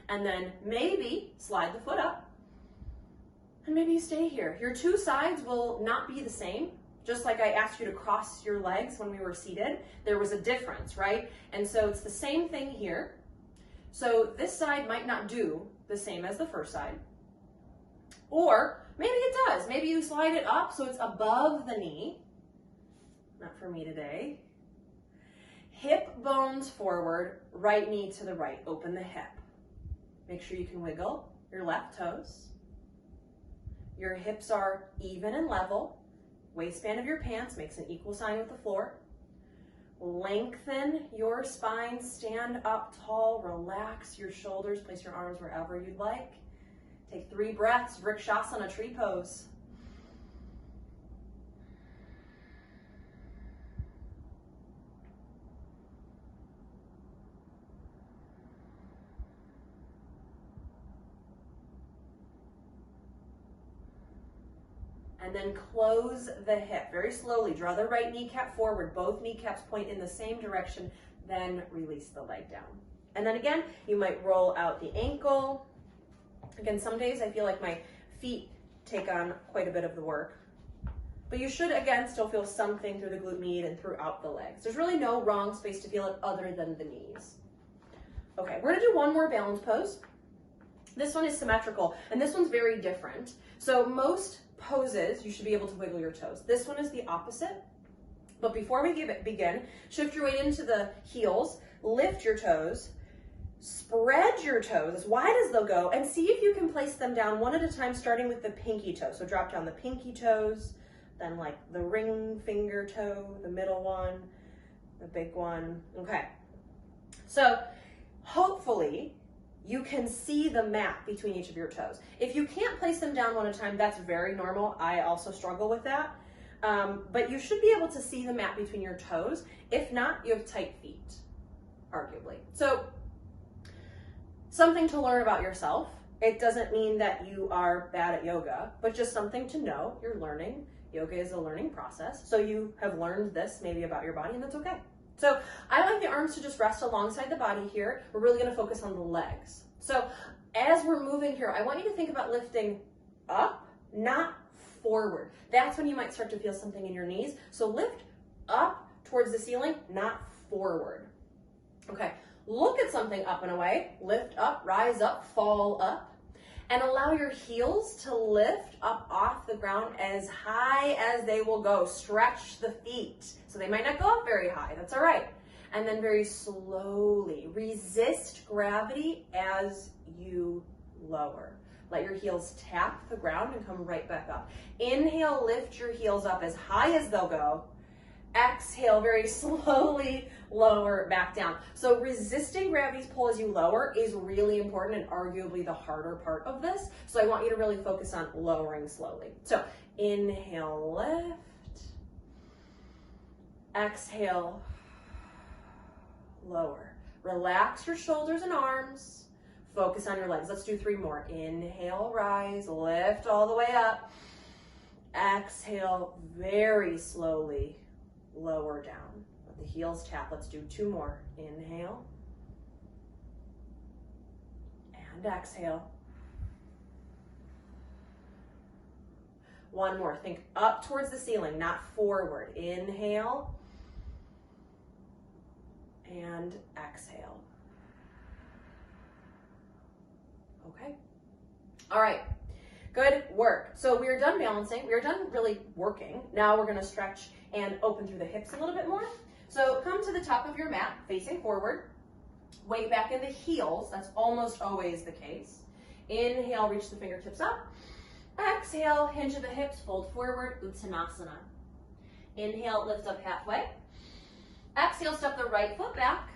And then maybe slide the foot up. And maybe you stay here. Your two sides will not be the same. Just like I asked you to cross your legs when we were seated, there was a difference, right? And so it's the same thing here. So this side might not do the same as the first side. Or maybe it does. Maybe you slide it up so it's above the knee. Not for me today. Hip bones forward, right knee to the right. Open the hip. Make sure you can wiggle your left toes. Your hips are even and level. Waistband of your pants makes an equal sign with the floor. Lengthen your spine, stand up tall, relax your shoulders, place your arms wherever you'd like. Take 3 breaths, Vrikshasana, tree pose. And then close the hip very slowly. Draw the right kneecap forward. Both kneecaps point in the same direction. Then release the leg down. And then again, you might roll out the ankle. Again, some days I feel like my feet take on quite a bit of the work. But you should, again, still feel something through the glute med and throughout the legs. There's really no wrong space to feel it other than the knees. Okay, we're gonna do one more balance pose. This one is symmetrical, and this one's very different. So most poses, you should be able to wiggle your toes. This one is the opposite. But before we begin, shift your weight into the heels, lift your toes, spread your toes as wide as they'll go, and see if you can place them down one at a time, starting with the pinky toe. So drop down the pinky toes, then like the ring finger toe, the middle one, the big one. Okay. So hopefully you can see the mat between each of your toes. If you can't place them down one at a time, that's very normal. I also struggle with that. But you should be able to see the mat between your toes. If not, you have tight feet, arguably. So something to learn about yourself. It doesn't mean that you are bad at yoga, but just something to know. You're learning. Yoga is a learning process. So you have learned this maybe about your body, and that's okay. So I like the arms to just rest alongside the body here. We're really going to focus on the legs. So as we're moving here, I want you to think about lifting up, not forward. That's when you might start to feel something in your knees. So lift up towards the ceiling, not forward. Okay, look at something up and away. Lift up, rise up, fall up. And allow your heels to lift up off the ground as high as they will go. Stretch the feet. So they might not go up very high, that's all right. And then very slowly resist gravity as you lower. Let your heels tap the ground and come right back up. Inhale, lift your heels up as high as they'll go. Exhale, very slowly lower back down. So resisting gravity's pull as you lower is really important and arguably the harder part of this. So I want you to really focus on lowering slowly. So inhale, lift. Exhale, lower. Relax your shoulders and arms. Focus on your legs. Let's do 3 more. Inhale, rise, lift all the way up. Exhale, very slowly lower down. Let the heels tap. Let's do 2 more. Inhale and exhale. 1 more. Think up towards the ceiling, not forward. Inhale and exhale. Okay. All right. Good work. So we are done balancing. We are done really working. Now we're going to stretch and open through the hips a little bit more. So come to the top of your mat, facing forward. Weight back in the heels. That's almost always the case. Inhale, reach the fingertips up. Exhale, hinge of the hips, fold forward, Uttanasana. Inhale, lift up halfway. Exhale, step the right foot back.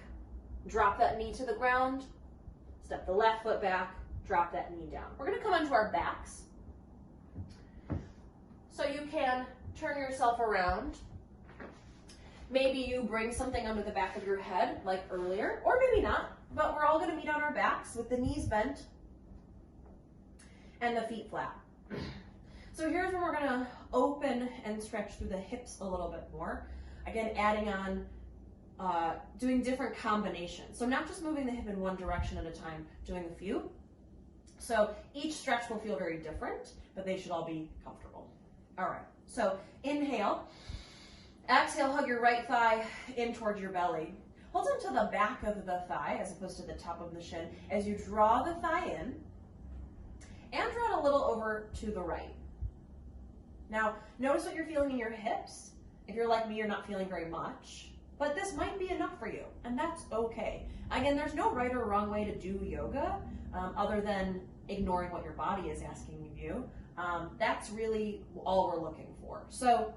Drop that knee to the ground. Step the left foot back. Drop that knee down. We're going to come onto our backs. So you can turn yourself around. Maybe you bring something under the back of your head like earlier, or maybe not, but we're all going to meet on our backs with the knees bent and the feet flat. So here's where we're going to open and stretch through the hips a little bit more. Again, adding on, doing different combinations. So not just moving the hip in one direction at a time, doing a few. So each stretch will feel very different, but they should all be comfortable. All right, so inhale. Exhale, hug your right thigh in towards your belly. Hold on to the back of the thigh as opposed to the top of the shin as you draw the thigh in and draw it a little over to the right. Now, notice what you're feeling in your hips. If you're like me, you're not feeling very much, but this might be enough for you, and that's okay. Again, there's no right or wrong way to do yoga other than ignoring what your body is asking of you. That's really all we're looking for. So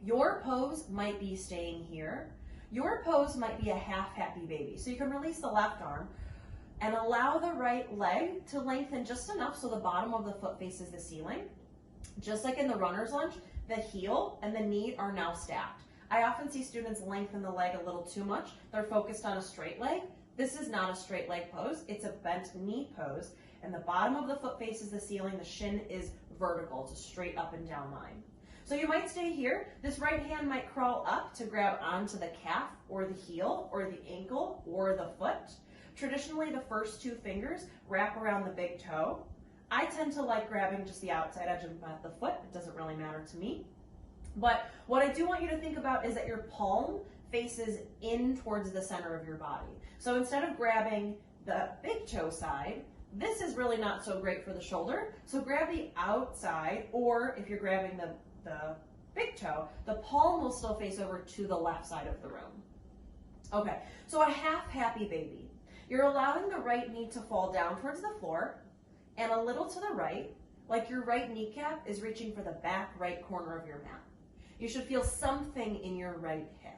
your pose might be staying here. Your pose might be a half happy baby. So you can release the left arm and allow the right leg to lengthen just enough so the bottom of the foot faces the ceiling. Just like in the runner's lunge, the heel and the knee are now stacked. I often see students lengthen the leg a little too much. They're focused on a straight leg. This is not a straight leg pose. It's a bent knee pose. And the bottom of the foot faces the ceiling. The shin is vertical. It's a straight up and down line. So you might stay here. This right hand might crawl up to grab onto the calf or the heel or the ankle or the foot. Traditionally, the first two fingers wrap around the big toe. I tend to like grabbing just the outside edge of the foot. It doesn't really matter to me. But what I do want you to think about is that your palm faces in towards the center of your body. So instead of grabbing the big toe side, this is really not so great for the shoulder. So grab the outside, or if you're grabbing the big toe, the palm will still face over to the left side of the room. Okay, so a half happy baby. You're allowing the right knee to fall down towards the floor and a little to the right, like your right kneecap is reaching for the back right corner of your mat. You should feel something in your right hip.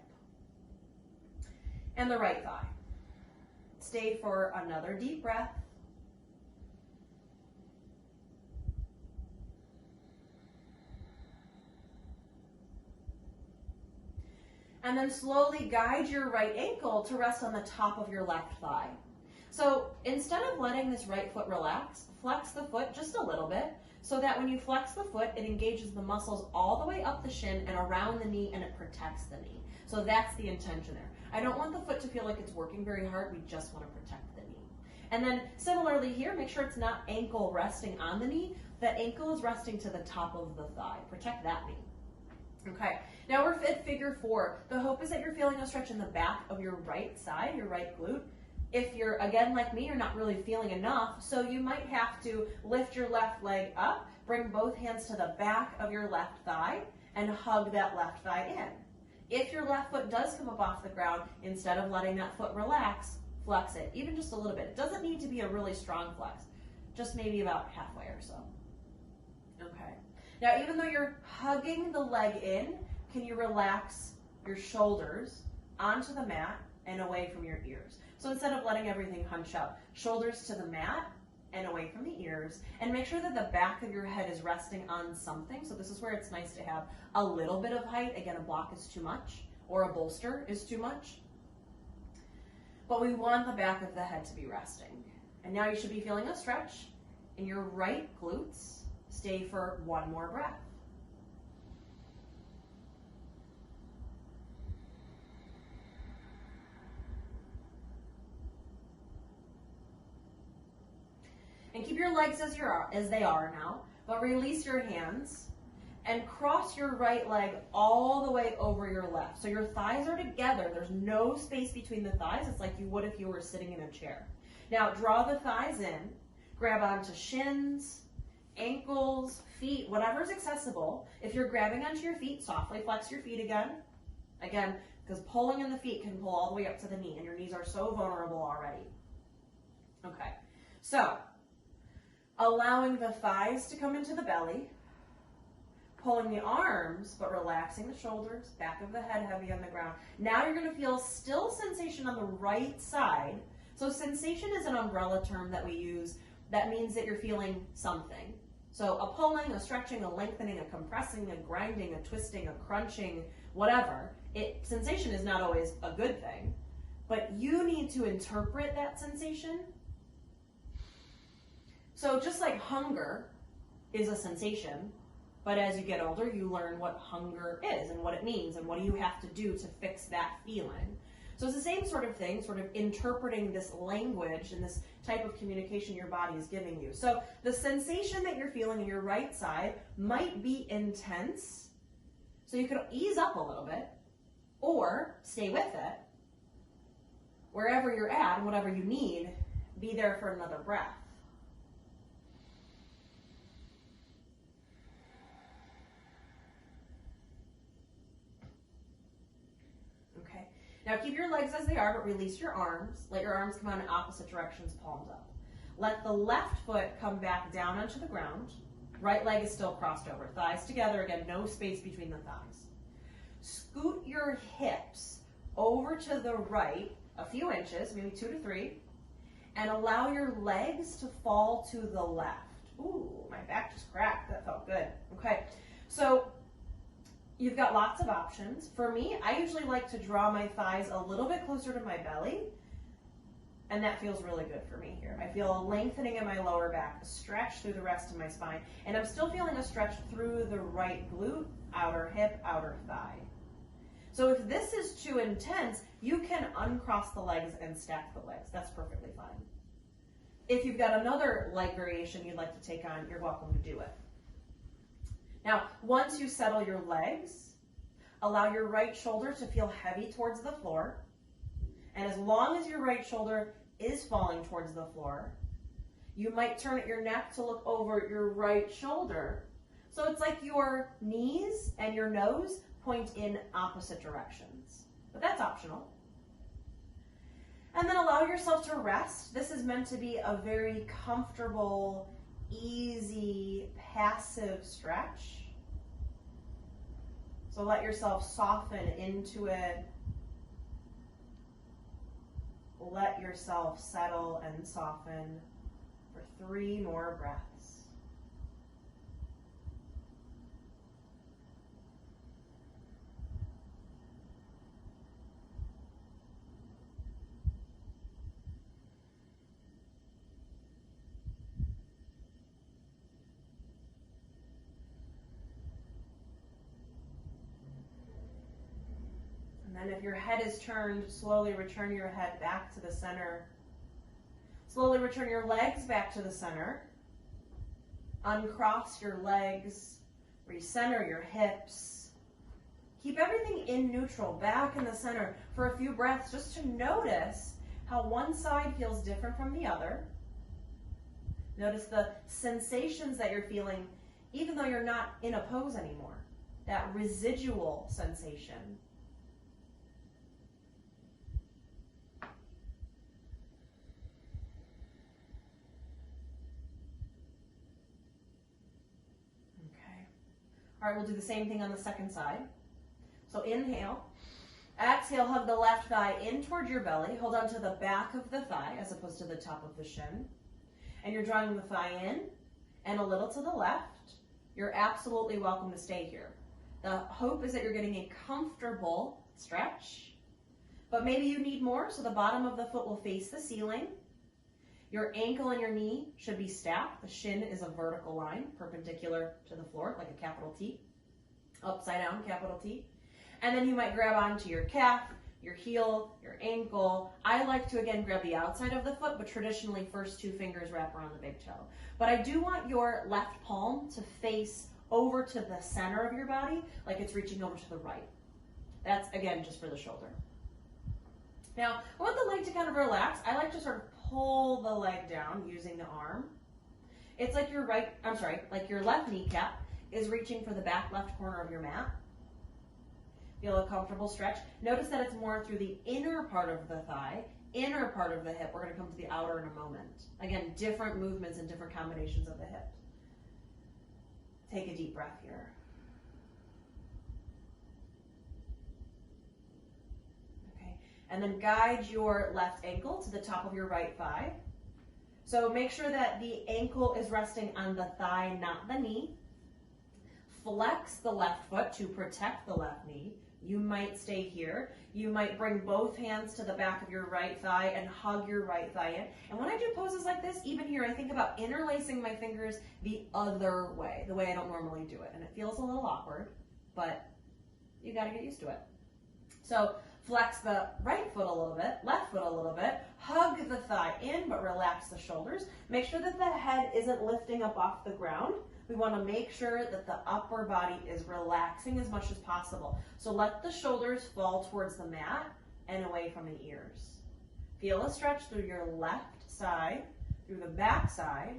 And the right thigh. Stay for another deep breath. And then slowly guide your right ankle to rest on the top of your left thigh. So instead of letting this right foot relax, flex the foot just a little bit so that when you flex the foot, it engages the muscles all the way up the shin and around the knee, and it protects the knee. So that's the intention there. I don't want the foot to feel like it's working very hard. We just want to protect the knee. And then similarly here, make sure it's not ankle resting on the knee. The ankle is resting to the top of the thigh. Protect that knee. Okay, now we're at figure 4. The hope is that you're feeling a stretch in the back of your right side, your right glute. If you're, again, like me, you're not really feeling enough, so you might have to lift your left leg up, bring both hands to the back of your left thigh, and hug that left thigh in. If your left foot does come up off the ground, instead of letting that foot relax, flex it, even just a little bit. It doesn't need to be a really strong flex, just maybe about halfway or so. Okay. Now, even though you're hugging the leg in, can you relax your shoulders onto the mat and away from your ears? So instead of letting everything hunch up, shoulders to the mat and away from the ears, and make sure that the back of your head is resting on something. So this is where it's nice to have a little bit of height. Again, a block is too much, or a bolster is too much. But we want the back of the head to be resting. And now you should be feeling a stretch in your right glutes. Stay for one more breath. And keep your legs as they are now, but release your hands and cross your right leg all the way over your left. So your thighs are together. There's no space between the thighs. It's like you would if you were sitting in a chair. Now draw the thighs in, grab onto shins, ankles, feet, whatever's accessible. If you're grabbing onto your feet, softly flex your feet again. Again, because pulling in the feet can pull all the way up to the knee, and your knees are so vulnerable already. Okay, so allowing the thighs to come into the belly, Pulling the arms, but relaxing the shoulders, back of the head heavy on the ground. Now you're going to feel still sensation on the right side. So sensation is an umbrella term that we use that means that you're feeling something. So a pulling, a stretching, a lengthening, a compressing, a grinding, a twisting, a crunching, whatever. Sensation is not always a good thing, but you need to interpret that sensation. So just like hunger is a sensation, but as you get older, you learn what hunger is and what it means and what do you have to do to fix that feeling. So it's the same sort of thing, sort of interpreting this language and this type of communication your body is giving you. So the sensation that you're feeling in your right side might be intense, so you could ease up a little bit or stay with it. Wherever you're at and whatever you need, be there for another breath. Now keep your legs as they are, but release your arms. Let your arms come out in opposite directions, palms up. Let the left foot come back down onto the ground. Right leg is still crossed over. Thighs together, again, no space between the thighs. Scoot your hips over to the right a few inches, maybe 2 to 3, and allow your legs to fall to the left. Ooh, my back just cracked. That felt good. Okay, so you've got lots of options. For me, I usually like to draw my thighs a little bit closer to my belly, and that feels really good for me here. I feel a lengthening in my lower back, a stretch through the rest of my spine, and I'm still feeling a stretch through the right glute, outer hip, outer thigh. So if this is too intense, you can uncross the legs and stack the legs. That's perfectly fine. If you've got another leg variation you'd like to take on, you're welcome to do it. Now, once you settle your legs, allow your right shoulder to feel heavy towards the floor. And as long as your right shoulder is falling towards the floor, you might turn at your neck to look over your right shoulder. So it's like your knees and your nose point in opposite directions. But that's optional. And then allow yourself to rest. This is meant to be a very comfortable, easy, passive stretch. So let yourself soften into it. Let yourself settle and soften for 3 more breaths. And if your head is turned, slowly return your head back to the center. Slowly return your legs back to the center. Uncross your legs. Recenter your hips. Keep everything in neutral, back in the center for a few breaths, just to notice how one side feels different from the other. Notice the sensations that you're feeling, even though you're not in a pose anymore. That residual sensation. All right, we'll do the same thing on the second side. So inhale. Exhale, hug the left thigh in toward your belly. Hold on to the back of the thigh as opposed to the top of the shin. And you're drawing the thigh in and a little to the left. You're absolutely welcome to stay here. The hope is that you're getting a comfortable stretch, but maybe you need more, so the bottom of the foot will face the ceiling. Your ankle and your knee should be stacked. The shin is a vertical line, perpendicular to the floor, like a capital T. Upside down, capital T. And then you might grab onto your calf, your heel, your ankle. I like to, again, grab the outside of the foot, but traditionally, first 2 fingers wrap around the big toe. But I do want your left palm to face over to the center of your body, like it's reaching over to the right. That's, again, just for the shoulder. Now, I want the leg to kind of relax. I like to sort of pull the leg down using the arm. It's like your like your left kneecap is reaching for the back left corner of your mat. Feel a comfortable stretch. Notice that it's more through the inner part of the thigh, inner part of the hip. We're going to come to the outer in a moment. Again, different movements and different combinations of the hip. Take a deep breath here. And then guide your left ankle to the top of your right thigh. So make sure that the ankle is resting on the thigh, not the knee. Flex the left foot to protect the left knee. You might stay here. You might bring both hands to the back of your right thigh and hug your right thigh in. And when I do poses like this, even here, I think about interlacing my fingers the other way, the way I don't normally do it. And it feels a little awkward, but you got to get used to it. So flex the right foot a little bit, left foot a little bit, hug the thigh in, but relax the shoulders. Make sure that the head isn't lifting up off the ground. We want to make sure that the upper body is relaxing as much as possible. So let the shoulders fall towards the mat and away from the ears. Feel a stretch through your left side, through the back side.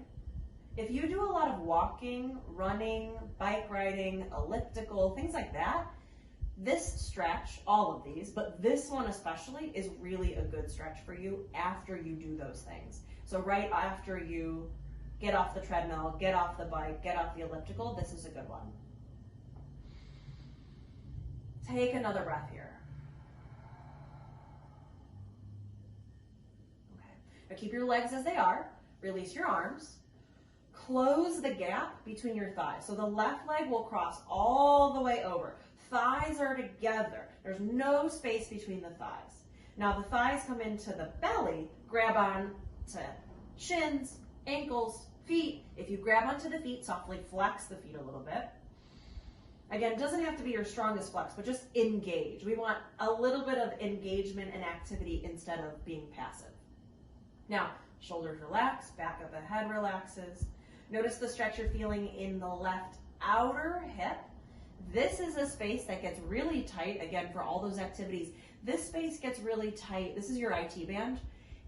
If you do a lot of walking, running, bike riding, elliptical, things like that, this stretch, all of these, but this one especially, is really a good stretch for you after you do those things. So right after you get off the treadmill, get off the bike, get off the elliptical, this is a good one. Take another breath here. Okay. Now keep your legs as they are. Release your arms. Close the gap between your thighs. So the left leg will cross all the way over. Thighs are together. There's no space between the thighs. Now the thighs come into the belly. Grab on to shins, ankles, feet. If you grab onto the feet, softly flex the feet a little bit. Again, it doesn't have to be your strongest flex, but just engage. We want a little bit of engagement and activity instead of being passive. Now, shoulders relax, back of the head relaxes. Notice the stretch you're feeling in the left outer hip. This is a space that gets really tight, again, for all those activities. This space gets really tight. This is your IT band,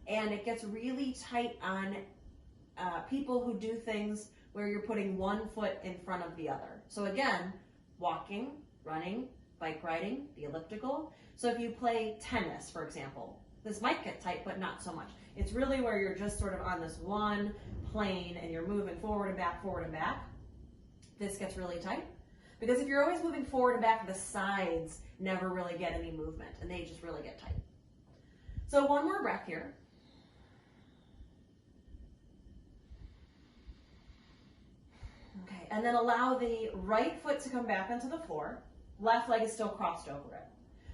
and it gets really tight on people who do things where you're putting one foot in front of the other. So again, walking, running, bike riding, the elliptical. So if you play tennis, for example, this might get tight, but not so much. It's really where you're just sort of on this one plane and you're moving forward and back, forward and back. This gets really tight. Because if you're always moving forward and back, the sides never really get any movement and they just really get tight. So one more breath here. Okay, and then allow the right foot to come back onto the floor. Left leg is still crossed over it.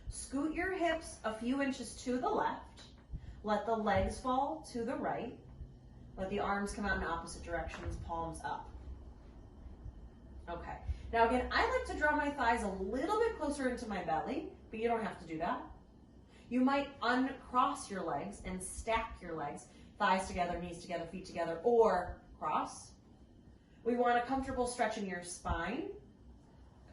Scoot your hips a few inches to the left. Let the legs fall to the right. Let the arms come out in opposite directions, palms up. Okay, now again, I like to draw my thighs a little bit closer into my belly, but you don't have to do that. You might uncross your legs and stack your legs, thighs together, knees together, feet together, or cross. We want a comfortable stretch in your spine,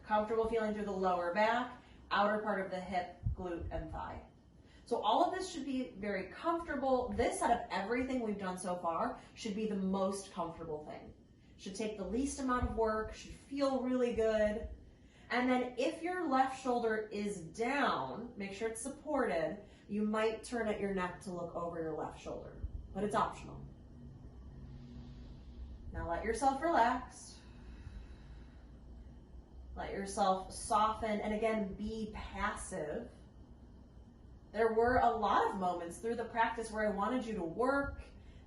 a comfortable feeling through the lower back, outer part of the hip, glute, and thigh. So all of this should be very comfortable. This, out of everything we've done so far, should be the most comfortable thing. Should take the least amount of work, should feel really good. And then if your left shoulder is down, make sure it's supported, you might turn at your neck to look over your left shoulder, but it's optional. Now let yourself relax. Let yourself soften, and again, be passive. There were a lot of moments through the practice where I wanted you to work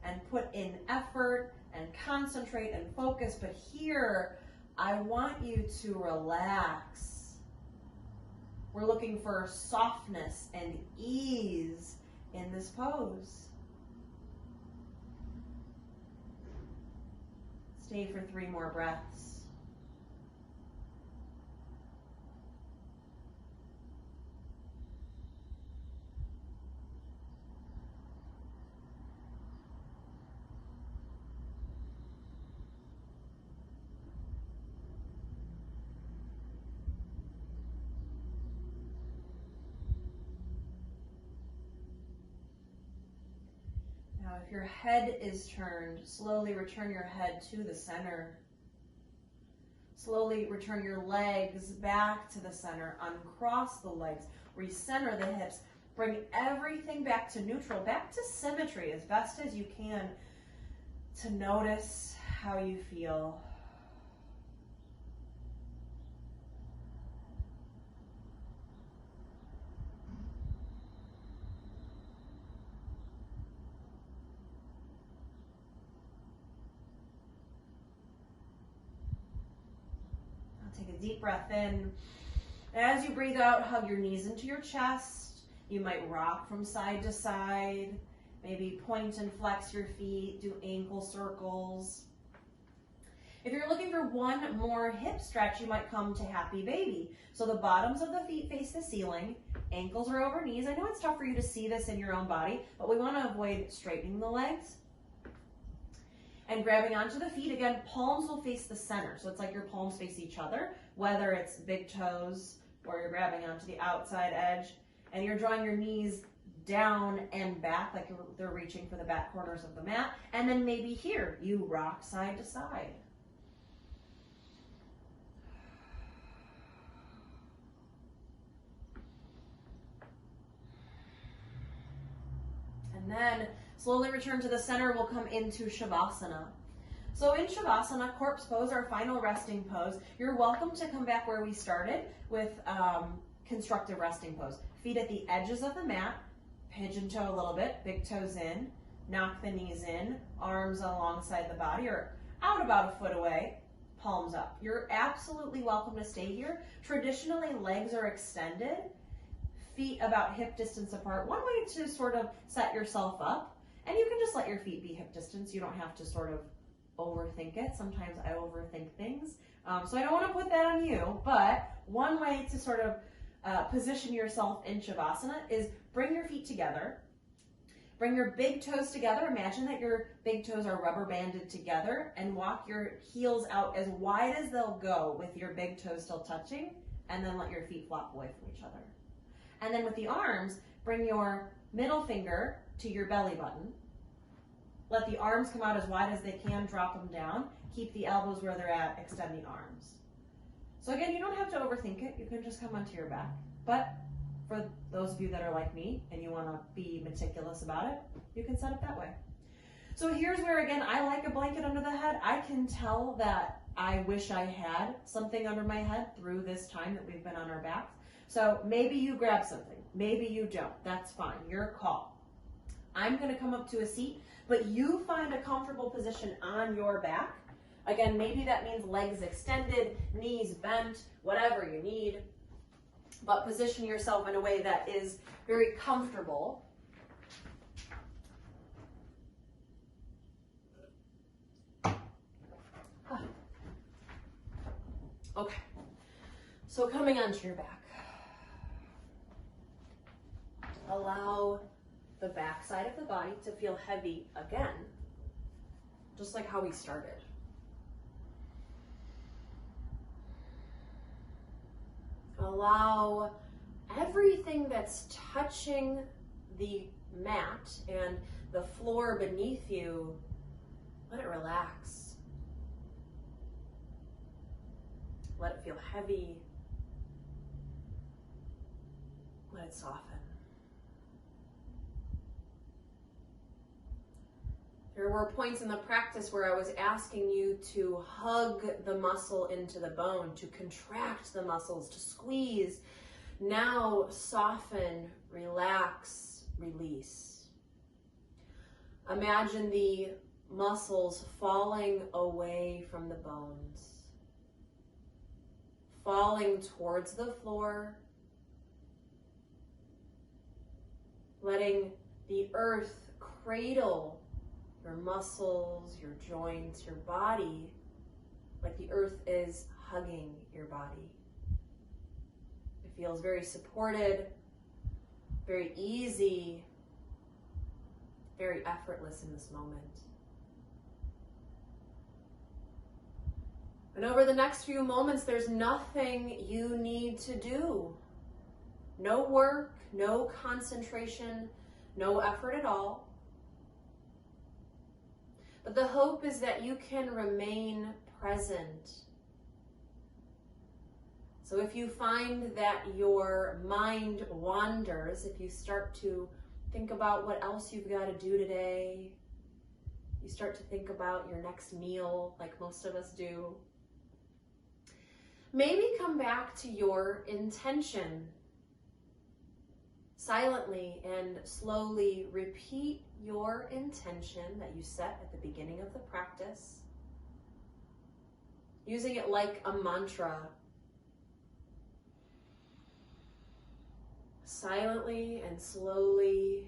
and put in effort and concentrate and focus, but here I want you to relax. We're looking for softness and ease in this pose. Stay for 3 more breaths. Now, if your head is turned, slowly return your head to the center. Slowly return your legs back to the center. Uncross the legs. Recenter the hips. Bring everything back to neutral, back to symmetry as best as you can to notice how you feel. Take a deep breath in. As you breathe out, hug your knees into your chest. You might rock from side to side. Maybe point and flex your feet, do ankle circles. If you're looking for one more hip stretch, you might come to happy baby. So the bottoms of the feet face the ceiling, ankles are over knees. I know it's tough for you to see this in your own body, but we want to avoid straightening the legs. And grabbing onto the feet, again, palms will face the center. So it's like your palms face each other, whether it's big toes or you're grabbing onto the outside edge. And you're drawing your knees down and back, like they're reaching for the back corners of the mat. And then maybe here, you rock side to side. And then slowly return to the center. We'll come into Shavasana. So in Shavasana, corpse pose, our final resting pose, you're welcome to come back where we started with constructive resting pose. Feet at the edges of the mat, pigeon toe a little bit, big toes in, knock the knees in, arms alongside the body or out about a foot away, palms up. You're absolutely welcome to stay here. Traditionally, legs are extended, feet about hip distance apart. One way to sort of set yourself up, and you can just let your feet be hip distance. You don't have to sort of overthink it. Sometimes I overthink things. So I don't want to put that on you, but one way to sort of position yourself in Shavasana is bring your feet together. Bring your big toes together. Imagine that your big toes are rubber banded together and walk your heels out as wide as they'll go with your big toes still touching, and then let your feet flop away from each other. And then with the arms, bring your middle finger to your belly button. Let the arms come out as wide as they can, drop them down. Keep the elbows where they're at, extend the arms. So again, you don't have to overthink it. You can just come onto your back. But for those of you that are like me and you want to be meticulous about it, you can set it that way. So here's where, again, I like a blanket under the head. I can tell that I wish I had something under my head through this time that we've been on our backs. So maybe you grab something. Maybe you don't. That's fine. Your call. I'm going to come up to a seat, but you find a comfortable position on your back. Again, maybe that means legs extended, knees bent, whatever you need. But position yourself in a way that is very comfortable. Okay, so coming onto your back. Allow the back side of the body to feel heavy again, just like how we started. Allow everything that's touching the mat and the floor beneath you, let it relax. Let it feel heavy. Let it soften. There were points in the practice where I was asking you to hug the muscle into the bone, to contract the muscles, to squeeze. Now soften, relax, release. Imagine the muscles falling away from the bones, falling towards the floor, letting the earth cradle your muscles, your joints, your body, like the earth is hugging your body. It feels very supported, very easy, very effortless in this moment. And over the next few moments, there's nothing you need to do. No work, no concentration, no effort at all. But the hope is that you can remain present. So if you find that your mind wanders, if you start to think about what else you've got to do today, you start to think about your next meal like most of us do, maybe come back to your intention. Silently and slowly repeat your intention that you set at the beginning of the practice, using it like a mantra silently and slowly,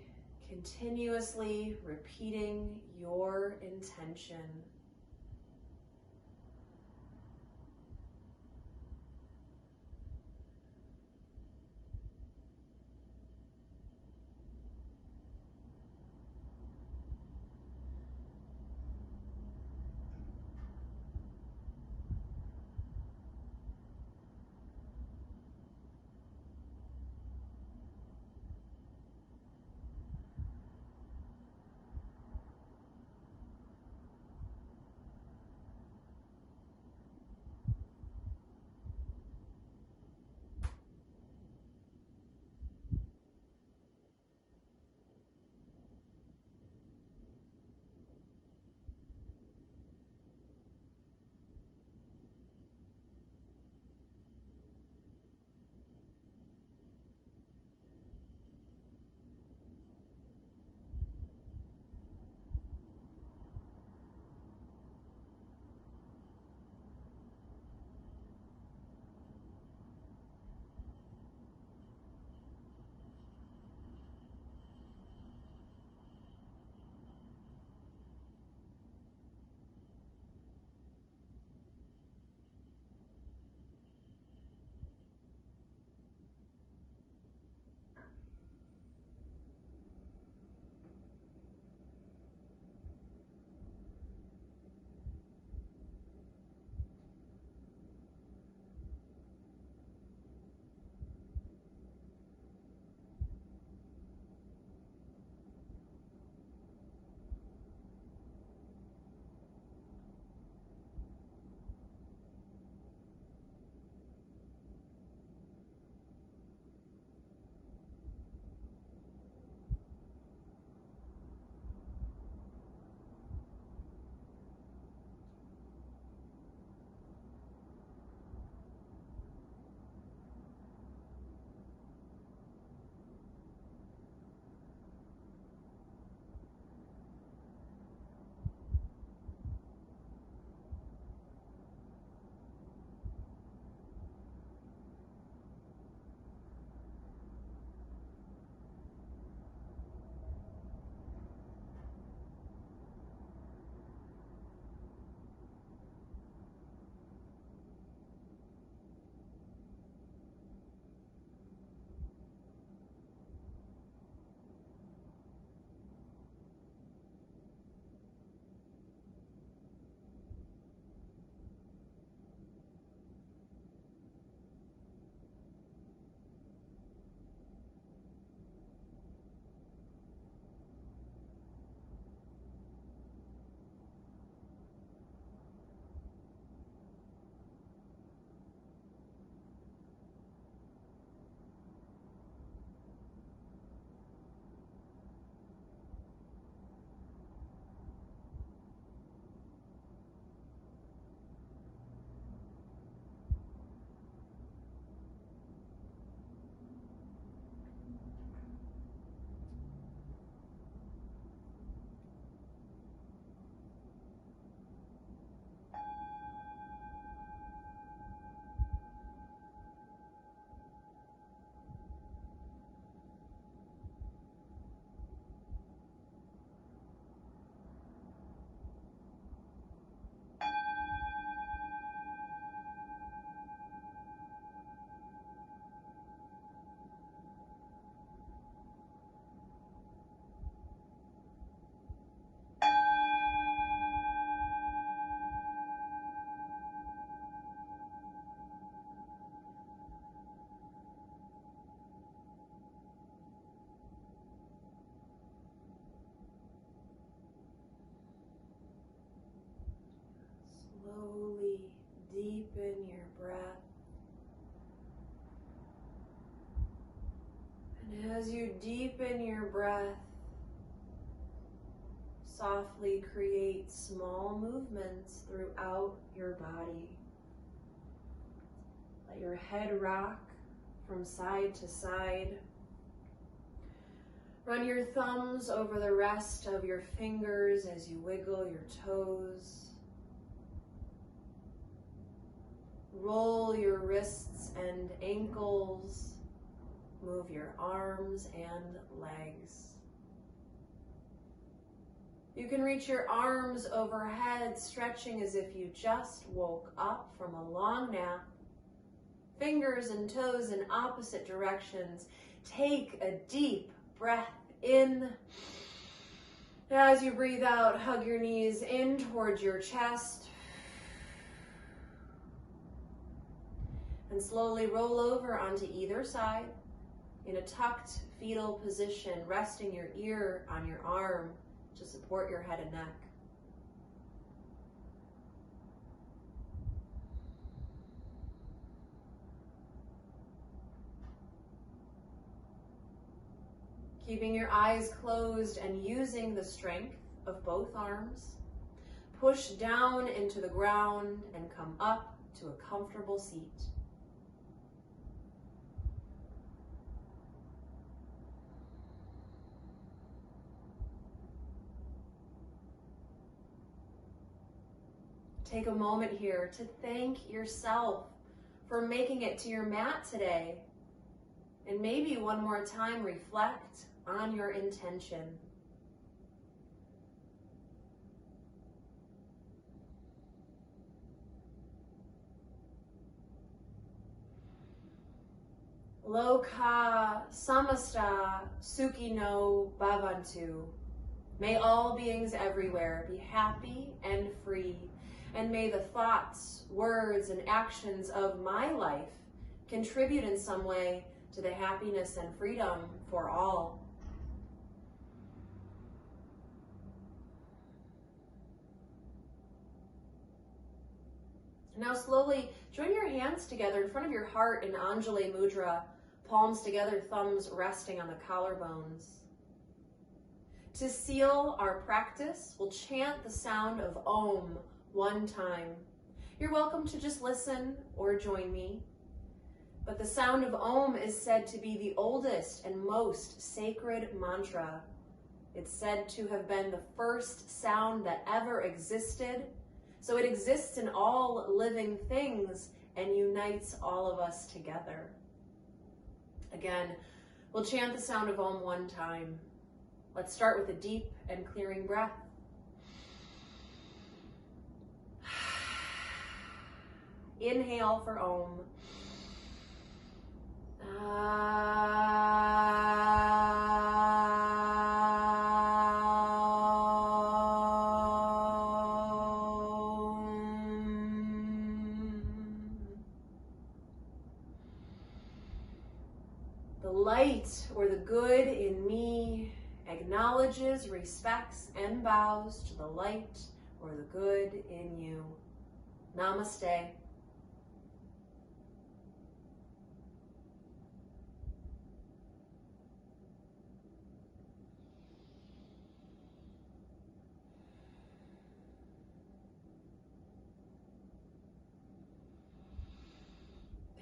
continuously repeating your intention. Slowly deepen your breath. And as you deepen your breath, softly create small movements throughout your body. Let your head rock from side to side. Run your thumbs over the rest of your fingers as you wiggle your toes. Roll your wrists and ankles. Move your arms and legs. You can reach your arms overhead, stretching as if you just woke up from a long nap. Fingers and toes in opposite directions. Take a deep breath in. As you breathe out, hug your knees in towards your chest. And slowly roll over onto either side in a tucked fetal position, resting your ear on your arm to support your head and neck. Keeping your eyes closed and using the strength of both arms, push down into the ground and come up to a comfortable seat. Take a moment here to thank yourself for making it to your mat today. And maybe one more time, reflect on your intention. Loka samasta sukhi no bhavantu. May all beings everywhere be happy and free, and may the thoughts, words, and actions of my life contribute in some way to the happiness and freedom for all. Now slowly join your hands together in front of your heart in Anjali Mudra, palms together, thumbs resting on the collarbones. To seal our practice, we'll chant the sound of Om one time. You're welcome to just listen or join me. But the sound of Om is said to be the oldest and most sacred mantra. It's said to have been the first sound that ever existed. So it exists in all living things and unites all of us together. Again, we'll chant the sound of Om one time. Let's start with a deep and clearing breath. Inhale for Om. The light or the good in me acknowledges, respects, and bows to the light or the good in you. Namaste.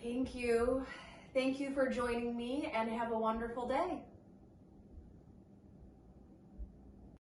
Thank you. Thank you for joining me, and have a wonderful day.